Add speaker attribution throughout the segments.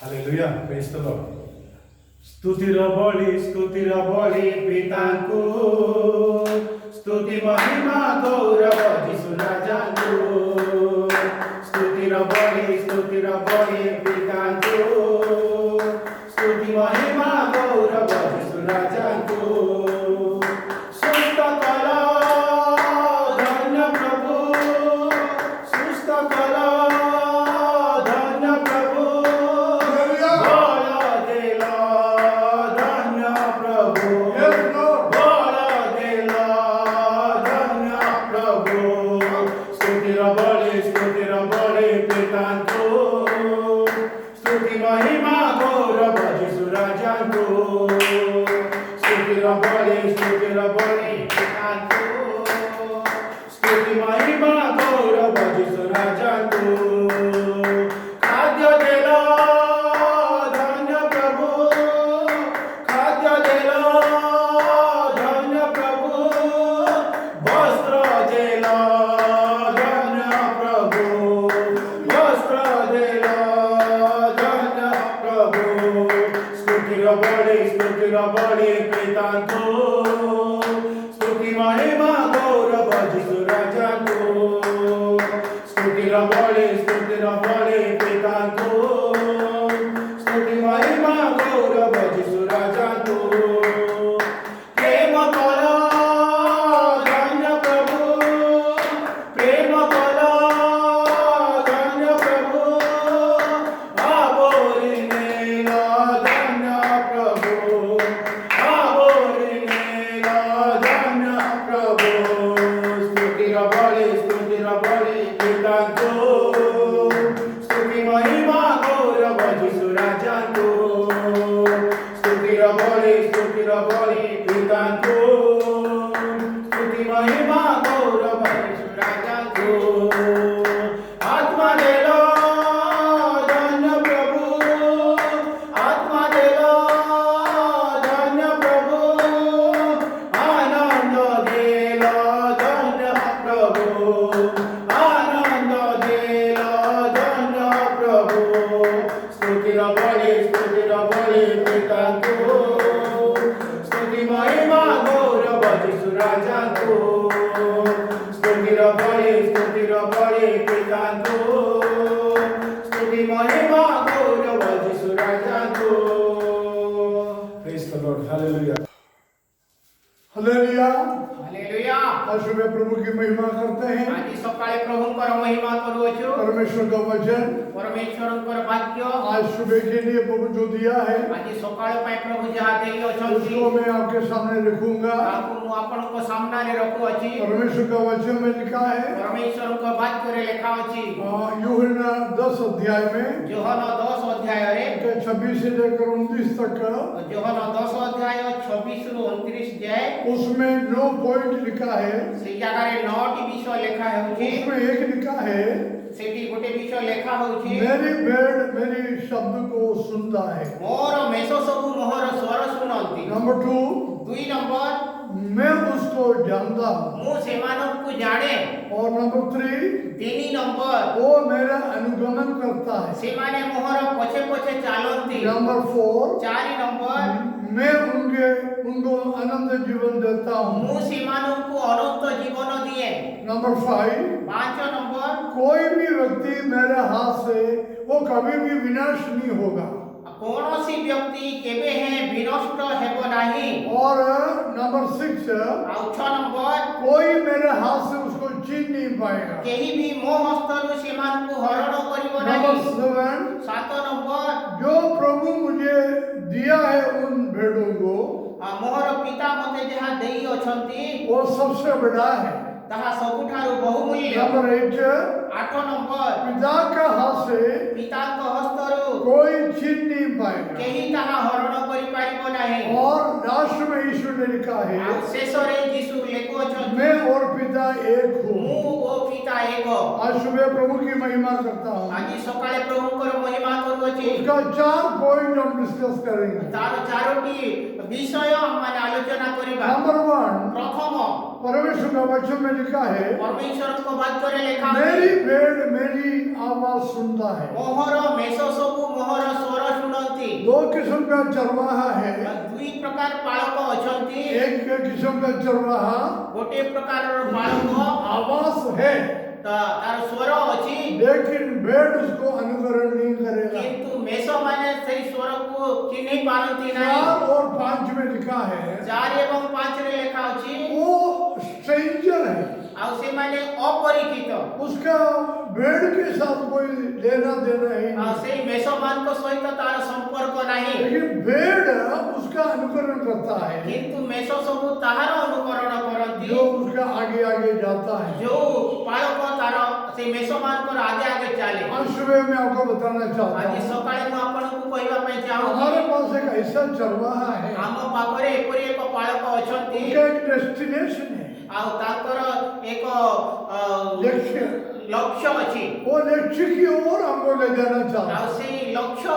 Speaker 1: Hallelujah, ପ୍ରେଜ୍ ଦ Lord. ସ୍ତୁତିର ବଳି ପିତାଙ୍କୁ, ସ୍ତୁତି ମହିମା ଗୌରବ ଯୀଶୁ ରାଜାଙ୍କୁ। ସ୍ତୁତିର ବଳି ପିତାଙ୍କୁ, ସ୍ତୁତି ମହିମା ଗୌରବ ଯୀଶୁ ରାଜାଙ୍କୁ। ସୁସ୍ଥ କର ଧନ୍ୟ ପ୍ରଭୁ, ସୁସ୍ଥ କର ଧନ୍ୟ ପ୍ରଭୁ, ବଳ ଦେଲ ଧନ୍ୟ ପ୍ରଭୁ, ବଳ ଦେଲ ଧନ୍ୟ ପ୍ରଭୁ। ସ୍ତୁତିର ବଳି ପିତାଙ୍କୁ, ସ୍ତୁତି ମହିମା ଗୌରବ ଯୀଶୁ ରାଜାଙ୍କୁ। ସ୍ତୁତିର ବଳି ପିତାଙ୍କୁ, ସ୍ତୁତି ମହିମା ଗୌରବ ଯୀଶୁ ରାଜାଙ୍କୁ। ଖାଦ୍ୟ ଦେଲ ଧନ୍ୟ ପ୍ରଭୁ, ଖାଦ୍ୟ ଦେଲ ଧନ୍ୟ ପ୍ରଭୁ, ବସ୍ତ୍ର ଦେଲ ଧନ୍ୟ ପ୍ରଭୁ, ବସ୍ତ୍ର ଦେଲ ଧନ୍ୟ ପ୍ରଭୁ। ସ୍ତୁତିର ବଳି ପିତାଙ୍କୁ, ସ୍ତୁତି ମହିମା ଗୌରବ ଯୀଶୁ ରାଜାଙ୍କୁ। ସ୍ତୁତିର ବଳି ପିତାଙ୍କୁ, ସ୍ତୁତି ମହିମା ଗୌରବ ଯୀଶୁ ରାଜାଙ୍କୁ। ପ୍ରେମ କର ଧନ୍ୟ ପ୍ରଭୁ, ପ୍ରେମ କର ଧନ୍ୟ ପ୍ରଭୁ, ଆବୋରି ନେଲ ଧନ୍ୟ ପ୍ରଭୁ, ଆବୋରି ନେଲ ଧନ୍ୟ ପ୍ରଭୁ। ସ୍ତୁତିର ବଳି ପିତାଙ୍କୁ, ସ୍ତୁତି ମହିମା ଗୌରବ ଯୀଶୁ ରାଜାଙ୍କୁ। ସ୍ତୁତିର ବଳି ପିତାଙ୍କୁ, ସ୍ତୁତି ମହିମା ଗୌରବ ଯୀଶୁ ରାଜାଙ୍କୁ। ଆତ୍ମା ଦେଲ ଧନ୍ୟ ପ୍ରଭୁ, ଆତ୍ମା ଦେଲ ଧନ୍ୟ ପ୍ରଭୁ, ଆନନ୍ଦ ଦେଲ ଧନ୍ୟ ପ୍ରଭୁ, ଆନନ୍ଦ ଦେଲ ଧନ୍ୟ ପ୍ରଭୁ। ସ୍ତୁତିର ବଳି ପିତାଙ୍କୁ, ସ୍ତୁତି ମହିମା ଗୌରବ ଯୀଶୁ ରାଜାଙ୍କୁ। ସ୍ତୁତିର ବଳି ପିତାଙ୍କୁ, ସ୍ତୁତି ମହିମା ଗୌରବ ଯୀଶୁ ରାଜାଙ୍କୁ। Praise the Lord, hallelujah,
Speaker 2: hallelujah.
Speaker 3: Hallelujah.
Speaker 2: आज सुबह प्रभु की महिमा करते हैं।
Speaker 3: आदि सकाळे प्रभुंकर महिमा करूछु।
Speaker 2: परमेश्वर का वचन
Speaker 3: परमेश्वरंकर वाक्य
Speaker 2: आज सुबह के लिए प्रभु जो दिया है
Speaker 3: आदि सकाळ पाए प्रभु जहा देई अछंती
Speaker 2: उसको मैं आपके सामने रखूंगा।
Speaker 3: ताकू मु आपनको सामना रे रखु अछि।
Speaker 2: परमेश्वर का वचन में लिखा है
Speaker 3: परमेश्वरंकर वाक्य रे लिखा अछि।
Speaker 2: यूहन्ना 10 अध्याय में
Speaker 3: योहन 10 अध्याय रे
Speaker 2: 26 से लेकर 29 तक
Speaker 3: योहन 10 अध्याय 26 रु 29 जाए
Speaker 2: उसमें 9 पॉइंट लिखा है।
Speaker 3: से जगह रे 9टी विषय लिखा होछि।
Speaker 2: उसमें एक लिखा है
Speaker 3: सेठी गोटे विषय लिखा होछि।
Speaker 2: मेरी भेड़ मेरी शब्द को सुनता है।
Speaker 3: मोर मेसो सबु मोहर स्वर सुनंती।
Speaker 2: नंबर 2
Speaker 3: दुई नंबर
Speaker 2: मैं उसको जानता हूँ।
Speaker 3: मु सेमानंकु जाने।
Speaker 2: और नंबर 3
Speaker 3: तीन नंबर
Speaker 2: वो मेरा अनुगमन करता है।
Speaker 3: सेमाने मोहर पछे पछे चालंती।
Speaker 2: नंबर 4
Speaker 3: चारि नंबर
Speaker 2: मैं उनको अनंत जीवन देता हूँ।
Speaker 3: मु सेमानंकु अनंत जीवन दिए।
Speaker 2: नंबर 5
Speaker 3: पांच नंबर
Speaker 2: कोई भी व्यक्ति मेरे हाथ से वो कभी भी विनाश नहीं होगा।
Speaker 3: कौनसी व्यक्ति केबे है विनष्ट हेबो नाही।
Speaker 2: और नंबर 6
Speaker 3: आउ 6 नंबर
Speaker 2: कोई मेरे हाथ से उसको छीन नहीं पाएगा।
Speaker 3: केही भी मो हस्तरु सेमानंकु हरण करिवो
Speaker 2: नंबर
Speaker 3: नाही।
Speaker 2: 7
Speaker 3: सात नंबर
Speaker 2: जो प्रभु मुझे दिया है उन भेड़ों को
Speaker 3: मोहर पिता मते जहा देई अछंती
Speaker 2: वो सबसे बड़ा है।
Speaker 3: ताहा सबुठारु बहुमूल्य।
Speaker 2: नंबर 8
Speaker 3: आठ नंबर
Speaker 2: पिता का हाथ से
Speaker 3: पिता को हस्तरु
Speaker 2: कोई छीन नहीं पाएगा।
Speaker 3: केही ताहा हरण करि पारिबो नाही।
Speaker 2: और लास्ट में यीशु ने लिखा है
Speaker 3: आ शेषरे यीशु लेको अछंती
Speaker 2: मैं और पिता एक
Speaker 3: मु
Speaker 2: हूँ।
Speaker 3: ओ पिता एक।
Speaker 2: आज सुबह प्रभु की महिमा करता हूँ।
Speaker 3: आज सकाळे प्रभुंकर महिमा करूछि।
Speaker 2: उसका 4 पॉइंट हम डिस्कस करेंगे।
Speaker 3: तार चारोटी विषय हमने आलोचना करिबा।
Speaker 2: नंबर 1
Speaker 3: प्रथम
Speaker 2: परमेश्वर का वचन में लिखा है
Speaker 3: परमेश्वर को वाक्य रे लिखा
Speaker 2: मेरी भेड़ मेरी आवाज सुनता है।
Speaker 3: मोहर मेष सबु मोहर स्वर
Speaker 2: दो किस्म का चरवाहा है।
Speaker 3: ଦୁଇ प्रकार ପାଳକ ଅଛନ୍ତି।
Speaker 2: एक किस्म का चरवाहा
Speaker 3: ଗୋଟିଏ ପ୍ରକାରର ପାଳକ
Speaker 2: आवास है,
Speaker 3: ତାର ସ୍ୱର ଅଛି,
Speaker 2: लेकिन भेड़ उसको अनुकरण नहीं करेगा।
Speaker 3: କିନ୍ତୁ ମେଷମାନେ ସେଇ ସ୍ୱରକୁ ଚିହ୍ନି ପାରନ୍ତି ନାହିଁ।
Speaker 2: 4 और 5 में लिखा है
Speaker 3: 4 ଏବଂ 5 ରେ ଲେଖା ଅଛି
Speaker 2: वो स्ट्रेंजर है,
Speaker 3: ଆଉ ସେମାନେ ଅପରିଚିତ।
Speaker 2: उसका भेड़ के साथ कोई लेना देना ही
Speaker 3: ଆଉ
Speaker 2: नहीं,
Speaker 3: ସେଇ ମେଷମାନଙ୍କ ସହିତ ତାର ସମ୍ପର୍କ ନାହିଁ।
Speaker 2: लेकिन भेड़ उसका अनुकरण करता है,
Speaker 3: କିନ୍ତୁ ମେଷ ସବୁ ତାହାର ଅନୁକରଣ କରନ୍ତି।
Speaker 2: जो उसका आगे आगे जाता है।
Speaker 3: ଯୋଉ ପାଳକ ତାର ସେଇ ମେଷମାନଙ୍କର ଆଗେ ଆଗେ ଚାଲେ।
Speaker 2: आज सुबह मैं आपको बताना चाहता
Speaker 3: ଆଜି
Speaker 2: हूँ,
Speaker 3: ସକାଳେ ମୁଁ ଆପଣଙ୍କୁ କହିବା ପାଇଁ
Speaker 2: हमारे
Speaker 3: ଚାହୁଁଛି
Speaker 2: पास एक ऐसा चरवाहा है,
Speaker 3: ଆମ ପାଖରେ ଏପରି ଏକ ପାଳକ ଅଛନ୍ତି
Speaker 2: उनका एक डेस्टिनेशन है,
Speaker 3: ଆଉ ତାଙ୍କର ଏକ
Speaker 2: लक्ष्य।
Speaker 3: ଲକ୍ଷ୍ୟ ଅଛି।
Speaker 2: वो लक्ष्य की ओर हमको ले जाना चाहता
Speaker 3: ଆଉ
Speaker 2: है।
Speaker 3: ସେଇ ଲକ୍ଷ୍ୟ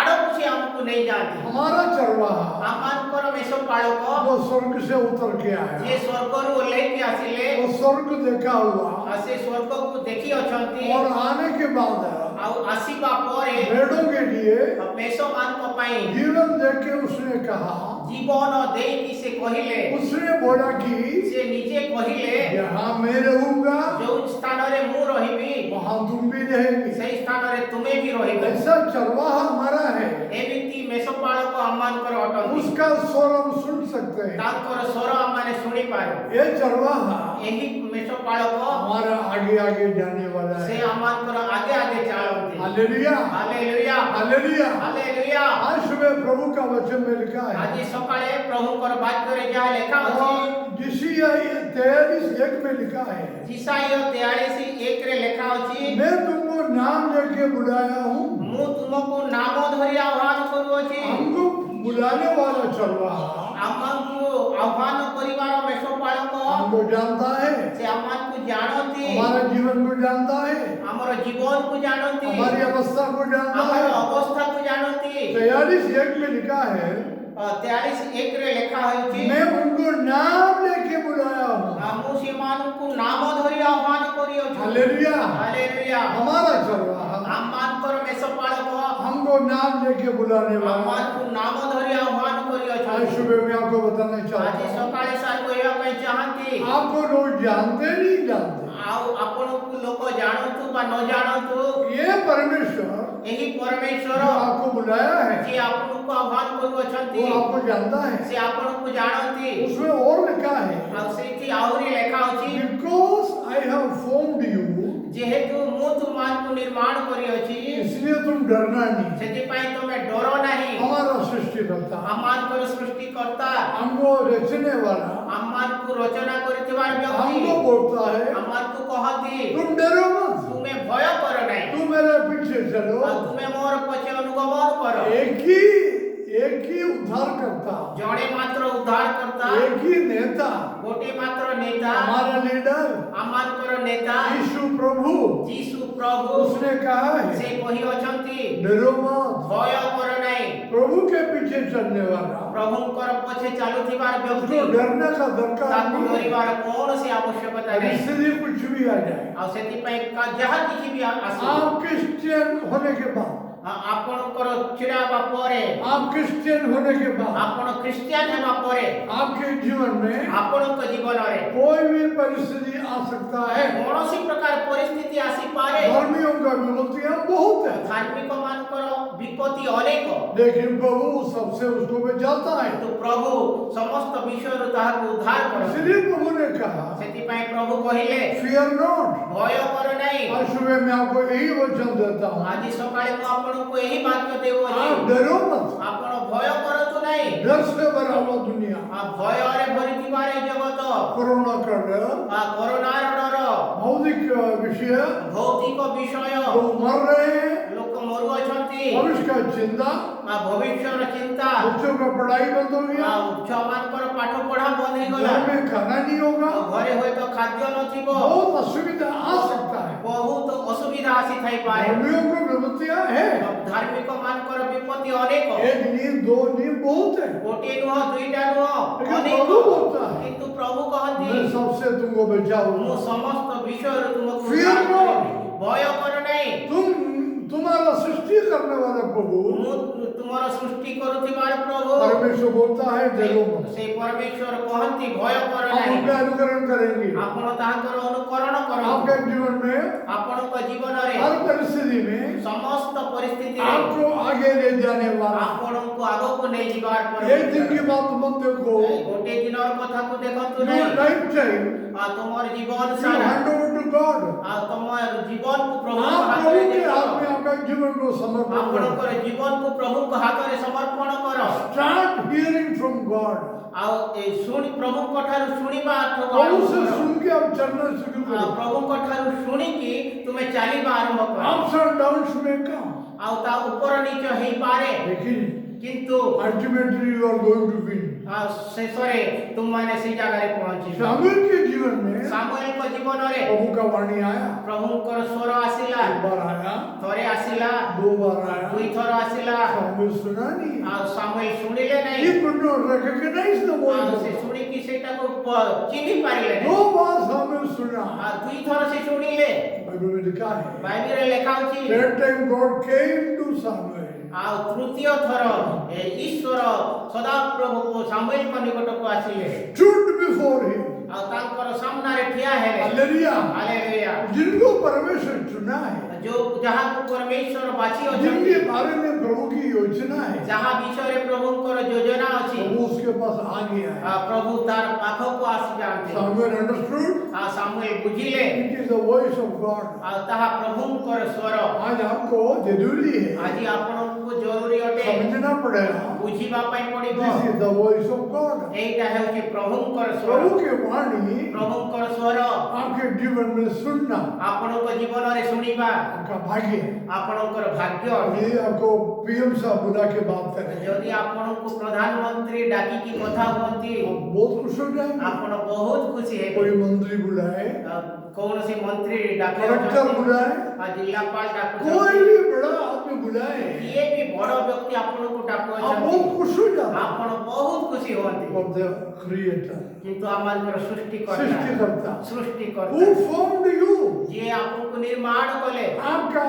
Speaker 3: ଆଡ଼କୁ ସେ ଆମକୁ ନେଇଯାଆନ୍ତି।
Speaker 2: हमारा चरवाहा
Speaker 3: ଆମମାନଙ୍କର ମେଷ ପାଳକ
Speaker 2: जो स्वर्ग से उतर के आया,
Speaker 3: ଯିଏ ସ୍ୱର୍ଗରୁ ଓହ୍ଲେଇକି ଆସିଲେ
Speaker 2: वो स्वर्ग देखा हुआ
Speaker 3: ଆଉ ସେ ସ୍ୱର୍ଗକୁ ଦେଖି ଅଛନ୍ତି।
Speaker 2: और आने के बाद
Speaker 3: ଆଉ ଆସିବା ପରେ
Speaker 2: भेड़ों के लिए
Speaker 3: ମେଷମାନଙ୍କ ପାଇଁ
Speaker 2: जीवन देख के उसने कहा,
Speaker 3: ଜୀବନ ଦେଇକି ସେ କହିଲେ,
Speaker 2: उसने बोला कि
Speaker 3: ସେ ନିଜେ କହିଲେ
Speaker 2: यहाँ मैं रहूंगा,
Speaker 3: ଯୋଉ ସ୍ଥାନରେ ମୁଁ ରହିବି
Speaker 2: वहाँ तुम भी रहेंगे।
Speaker 3: ସେଇ ସ୍ଥାନରେ ତୁମେ ବି ରହିବ।
Speaker 2: ऐसा चरवाहा हमारा है,
Speaker 3: ଏମିତି ମେଷ ପାଳକ ଆମମାନଙ୍କର ଅଟନ୍ତି।
Speaker 2: उसका स्वर हम सुन सकते हैं।
Speaker 3: ତାଙ୍କର ସ୍ୱର ଆମମାନେ ଶୁଣିପାରୁ।
Speaker 2: ये चरवाहा
Speaker 3: ଏହି ମେଷ ପାଳକ
Speaker 2: हमारा आगे आगे जाने वाला
Speaker 3: ସେ
Speaker 2: है।
Speaker 3: ଆମମାନଙ୍କର ଆଗେ ଆଗେ ଚାଲନ୍ତି।
Speaker 2: Hallelujah,
Speaker 3: hallelujah
Speaker 2: hallelujah.
Speaker 3: ହାଲେଲୁୟା।
Speaker 2: आज सुबह प्रभु का वचन में लिखा है,
Speaker 3: ଆଜି ସକାଳେ ପ୍ରଭୁଙ୍କର ବାକ୍ୟରେ ଯାହା ଲେଖା ଅଛି
Speaker 2: और जिसिया 43:1 में लिखा है,
Speaker 3: ଯିଶାୟ 43:1 ରେ ଲେଖା ଅଛି,
Speaker 2: मैं तुमको नाम लेके बुलाया हूँ।
Speaker 3: ମୁଁ ତୁମକୁ ନାମ ଧରି ଆହ୍ୱାନ କରୁଅଛି।
Speaker 2: हमको बुलाने वाला चरवाहा
Speaker 3: ଆମମାନଙ୍କୁ ଆହ୍ୱାନ କରିବାର ମେଷ ପାଳକ
Speaker 2: हमको जानता है,
Speaker 3: ସେ ଆମମାନଙ୍କୁ ଜାଣନ୍ତି,
Speaker 2: हमारा जीवन को जानता है,
Speaker 3: ଆମର ଜୀବନକୁ ଜାଣନ୍ତି,
Speaker 2: हमारी अवस्था को जानता
Speaker 3: ଆମର
Speaker 2: है।
Speaker 3: ଅବସ୍ଥାକୁ ଜାଣନ୍ତି।
Speaker 2: 43:1 में लिखा है,
Speaker 3: 43:1 ରେ ଲେଖା ହୋଇଛି,
Speaker 2: मैं उनको नाम लेके बुलाया हूँ।
Speaker 3: ମୁଁ ସେମାନଙ୍କୁ ନାମ ଧରି ଆହ୍ୱାନ କରିଅଛୁ।
Speaker 2: हालेलुया।
Speaker 3: ହାଲେଲୁୟା।
Speaker 2: हमारा चरवाहा
Speaker 3: ଆମମାନଙ୍କର ମେଷ ପାଳକ
Speaker 2: हमको नाम लेके बुलाने वाला है।
Speaker 3: ଆମମାନଙ୍କୁ ନାମ ଧରି ଆହ୍ୱାନ
Speaker 2: आज
Speaker 3: କରିଅଛନ୍ତି।
Speaker 2: सुबह मैं आपको बताना चाहता
Speaker 3: ଆଜି
Speaker 2: हूँ,
Speaker 3: ସକାଳେ ସାର୍ କହିବା ପାଇଁ ଚାହାନ୍ତି,
Speaker 2: आपको लोग जानते नहीं जानते,
Speaker 3: ଆଉ ଆପଣଙ୍କୁ ଲୋକ ଜାଣନ୍ତୁ ବା ନ ଜାଣନ୍ତୁ,
Speaker 2: ये परमेश्वर
Speaker 3: ଏହି
Speaker 2: जो
Speaker 3: ପରମେଶ୍ୱର
Speaker 2: आपको बुलाया है,
Speaker 3: ଯିଏ ଆପଣଙ୍କୁ ଆହ୍ୱାନ କରୁଅଛନ୍ତି
Speaker 2: वो आपको जानता है।
Speaker 3: ସେ ଆପଣଙ୍କୁ ଜାଣନ୍ତି।
Speaker 2: उसमें और लिखा है,
Speaker 3: ଆଉ ସେଇଠି ଆହୁରି ଲେଖା ଅଛି,
Speaker 2: because I have formed you,
Speaker 3: ଯେହେତୁ ମୁଁ ତୁମମାନଙ୍କୁ ନିର୍ମାଣ କରିଅଛି
Speaker 2: इसलिए तुम डरना नहीं।
Speaker 3: ସେଥିପାଇଁ ତମେ ଡର ନାହିଁ।
Speaker 2: हमारा सृष्टिकर्ता
Speaker 3: ଆମମାନଙ୍କର ସୃଷ୍ଟିକର୍ତ୍ତା
Speaker 2: हमको रचने वाला
Speaker 3: ଆମମାନଙ୍କୁ ରଚନା କରିଥିବାର ବ୍ୟକ୍ତି
Speaker 2: हमको बोलता है,
Speaker 3: ଆମମାନଙ୍କୁ କହନ୍ତି,
Speaker 2: तुम डरो मत,
Speaker 3: ତୁମେ ଭୟ କର ନାହିଁ,
Speaker 2: तुम मेरे पीछे चलो।
Speaker 3: ଆଉ ତୁମେ ମୋର ପଛେ ଅନୁଗମନ କର।
Speaker 2: एक ही उद्धार करता,
Speaker 3: ଜଣେ ମାତ୍ର ଉଦ୍ଧାରକର୍ତ୍ତା,
Speaker 2: एक ही नेता,
Speaker 3: ଗୋଟିଏ ମାତ୍ର ନେତା,
Speaker 2: हमारा लीडर
Speaker 3: ଆମମାନଙ୍କର ନେତା
Speaker 2: यीशु प्रभु,
Speaker 3: ଯୀଶୁ ପ୍ରଭୁ।
Speaker 2: उसने कहा
Speaker 3: ସେ
Speaker 2: है,
Speaker 3: କହିଅଛନ୍ତି,
Speaker 2: डरो मत।
Speaker 3: ଭୟ କର ନାହିଁ।
Speaker 2: प्रभु के पीछे चलने वाला
Speaker 3: ପ୍ରଭୁଙ୍କର ପଛେ ଚାଲୁଥିବାର ବ୍ୟକ୍ତି
Speaker 2: उसको डरने का दरकार
Speaker 3: ତାକୁ
Speaker 2: नहीं है।
Speaker 3: ଡରିବାର କୌଣସି ଆବଶ୍ୟକତା ନାହିଁ।
Speaker 2: परिस्थिति कुछ भी आ जाए,
Speaker 3: ଆଉ ସେଥିପାଇଁ ଯାହା କିଛି ବି ଆସୁ,
Speaker 2: आप क्रिश्चियन होने के बाद,
Speaker 3: ଆପଣଙ୍କର ଛିଡ଼ା ହେବା ପରେ,
Speaker 2: आप क्रिश्चियन होने के बाद
Speaker 3: ଆପଣ ଖ୍ରୀଷ୍ଟିଆନ ହେବା ପରେ
Speaker 2: आपके जीवन में
Speaker 3: ଆପଣଙ୍କ ଜୀବନରେ
Speaker 2: कोई भी परिस्थिति आ सकता है।
Speaker 3: କୌଣସି ପ୍ରକାର ପରିସ୍ଥିତି ଆସିପାରେ।
Speaker 2: धर्मियों का विमुक्तियां बहुत है,
Speaker 3: ଧାର୍ମିକ ମାନଙ୍କର ବିପତ୍ତି ଅନେକ,
Speaker 2: लेकिन प्रभु सबसे उसको बचाता है।
Speaker 3: କିନ୍ତୁ ପ୍ରଭୁ ସମସ୍ତ ବିଷୟରୁ ତାହାକୁ ଉଦ୍ଧାର କରନ୍ତି।
Speaker 2: इसलिए प्रभु ने कहा,
Speaker 3: ସେଥିପାଇଁ ପ୍ରଭୁ କହିଲେ,
Speaker 2: फियर नॉट।
Speaker 3: ଭୟ କର ନାହିଁ।
Speaker 2: आज सुबह मैं आपको यही वचन देता हूँ,
Speaker 3: ଆଜି ସକାଳେ ମୁଁ ଆପଣଙ୍କୁ ଏହି ବାକ୍ୟ ଦେଉଅଛି,
Speaker 2: आप डरो मत।
Speaker 3: ଆପଣ ଭୟ କରନ୍ତୁ ନାହିଁ।
Speaker 2: डर से भरा हुआ दुनिया,
Speaker 3: ଭୟରେ ଭରିଥିବା ଏ ଜଗତ,
Speaker 2: कोरोना का डर,
Speaker 3: କରୋନାର ଡର,
Speaker 2: भौतिक विषय,
Speaker 3: ଭୌତିକ ବିଷୟ,
Speaker 2: लोग मर रहे हैं,
Speaker 3: ଲୋକ ମରୁଅଛନ୍ତି,
Speaker 2: भविष्य का चिंता,
Speaker 3: ଭବିଷ୍ୟର ଚିନ୍ତା,
Speaker 2: बच्चों का पढ़ाई बंद हो गया,
Speaker 3: ଛୁଆମାନଙ୍କର ପାଠ ପଢା ବନ୍ଦ ହେଇଗଲା,
Speaker 2: घर में खाना नहीं होगा,
Speaker 3: ଘରେ ହୁଏତ ଖାଦ୍ୟ ନଥିବ,
Speaker 2: बहुत असुविधा आ सकता है।
Speaker 3: ବହୁତ ଅସୁବିଧା ଆସିଥାଇପାରେ।
Speaker 2: धर्मियों को विमुक्तियां है,
Speaker 3: ଧାର୍ମିକ ମାନଙ୍କର ବିପତ୍ତି ଅନେକ,
Speaker 2: एक नींद दो नींद बहुत है,
Speaker 3: ଗୋଟିଏ ନୁହଁ ଦୁଇଟା ନୁହଁ
Speaker 2: लेकिन
Speaker 3: ଅନେକ,
Speaker 2: प्रभु बोलता है,
Speaker 3: କିନ୍ତୁ ପ୍ରଭୁ କହନ୍ତି,
Speaker 2: मैं सबसे तुमको
Speaker 3: ମୁଁ
Speaker 2: बचाऊंगा।
Speaker 3: ସମସ୍ତ ବିଷୟରୁ ତୁମକୁ
Speaker 2: Fear
Speaker 3: ଉଦ୍ଧାର
Speaker 2: not.
Speaker 3: କରିବି। ଭୟ କର ନାହିଁ।
Speaker 2: तुम्हारा सृष्टि करने वाला प्रभु
Speaker 3: ମୁଁ ତୁମର ସୃଷ୍ଟି
Speaker 2: परमेश्वर बोलता है डरो मत।
Speaker 3: से परमेश्वर कहती भय कर
Speaker 2: आप उनका अनुकरण करेंगे।
Speaker 3: आपण तांकर अनुकरण
Speaker 2: आपके
Speaker 3: करंतु
Speaker 2: जीवन में
Speaker 3: आपणक जीवन रे
Speaker 2: हर परिस्थिति में
Speaker 3: समस्त परिस्थिति रे
Speaker 2: आपको आगे ले जाने वाला
Speaker 3: आपणक आगो को नै जीवार
Speaker 2: एक दिन की बात मत देखो।
Speaker 3: गोटे दिनर कथा को देखंतु नै
Speaker 2: Your lifetime
Speaker 3: आ तुमर जीवन
Speaker 2: you
Speaker 3: सारा
Speaker 2: hand over to God।
Speaker 3: आ तुमर जीवन को प्रभु
Speaker 2: आप
Speaker 3: हाथ
Speaker 2: प्रभु
Speaker 3: रे
Speaker 2: के
Speaker 3: दे
Speaker 2: हाथ में आपका जीवन को समर्पण करो।
Speaker 3: आपणकर जीवन को प्रभु को हाथ रे समर्पण करो
Speaker 2: Start hearing from God।
Speaker 3: आ ए सुनि प्रभु को ठारु सुनिबा
Speaker 2: प्रभु से सुन के आप चलना शुरू करो।
Speaker 3: प्रभु को ठारु सुनि की तुमे चालिबा आरंभ करो
Speaker 2: Ups and downs may come,
Speaker 3: आ ता ऊपर नीचे हेई पारे
Speaker 2: लेकिन
Speaker 3: किंतु
Speaker 2: ultimately you are going to win।
Speaker 3: शेषरे तुम माने सी जगह रे पहुंची
Speaker 2: सामुएल के जीवन में
Speaker 3: सामुएल को जीवन रे
Speaker 2: प्रभु का वाणी आया।
Speaker 3: प्रभु को स्वर आसिला
Speaker 2: एक बार आया,
Speaker 3: थोरे आसिला
Speaker 2: दो बार आया,
Speaker 3: दुई थोर आसिला
Speaker 2: सामुएल सुना नहीं।
Speaker 3: आ सामुएल सुनिले
Speaker 2: He
Speaker 3: नहीं
Speaker 2: could not recognize the
Speaker 3: uh
Speaker 2: voice of
Speaker 3: से
Speaker 2: God।
Speaker 3: सुनी की सेटा को चिन्हि पारिले
Speaker 2: दो
Speaker 3: नहीं
Speaker 2: बार सामुएल सुना।
Speaker 3: आ दुई थोर से सुनिले
Speaker 2: बाइबल में लिखा है,
Speaker 3: बाइबल रे लिखा अछि
Speaker 2: that time God came to Samuel।
Speaker 3: आ तृतीय थोर ईश्वर सदा प्रभु को सामुएल को निकट को आसिले
Speaker 2: stood before him।
Speaker 3: आ तांकर सामना रे ठिया हेले
Speaker 2: हालेलुया।
Speaker 3: हालेलुया
Speaker 2: जिनको परमेश्वर चुना है,
Speaker 3: जो जहाँ को परमेश्वर बाची
Speaker 2: जिनके
Speaker 3: अछंती
Speaker 2: बारे में प्रभु की योजना है,
Speaker 3: जहाँ विषय रे प्रभु को योजना अछि
Speaker 2: प्रभु उसके पास आ गया है।
Speaker 3: प्रभु तार पाखो को आसी जानते
Speaker 2: Samuel understood
Speaker 3: uh Samuel बुझिले
Speaker 2: it is the voice of God।
Speaker 3: आ ताहा प्रभु को स्वर
Speaker 2: आज आपको जरूरी है
Speaker 3: आज आपण को जरूरी अटे
Speaker 2: समझना पड़ेगा,
Speaker 3: बुझिबा पई पड़िबो
Speaker 2: this is the voice of God।
Speaker 3: एटा हेउची प्रभु को स्वर
Speaker 2: प्रभु के वाणी
Speaker 3: प्रभु को स्वर
Speaker 2: आपके जीवन में सुनना
Speaker 3: आपण को जीवन रे सुनिबा
Speaker 2: आपका भाग्य है।
Speaker 3: आपण को भाग्य
Speaker 2: ये आपको पीएम साहब बुला के बात करें,
Speaker 3: यदि आपण को प्रधानमंत्री डाकी की कथा होती
Speaker 2: आप बहुत खुश हो जाएंगे।
Speaker 3: आपण बहुत खुशी है
Speaker 2: कोई मंत्री बुलाए,
Speaker 3: कौन सी मंत्री डाके
Speaker 2: कलेक्टर बुलाए,
Speaker 3: जिलापाल डाकू
Speaker 2: कोई भी बड़ा आदमी बुलाए,
Speaker 3: ये भी बड़ व्यक्ति आपण को डाकू
Speaker 2: आप बहुत खुश हो जाते हैं।
Speaker 3: आपण बहुत खुशी होती
Speaker 2: of the creator,
Speaker 3: किंतु आमार सृष्टिकर्ता
Speaker 2: सृष्टिकर्ता who
Speaker 3: सृष्टिकर्ता
Speaker 2: formed you।
Speaker 3: जे आपन को निर्माण कले
Speaker 2: आपका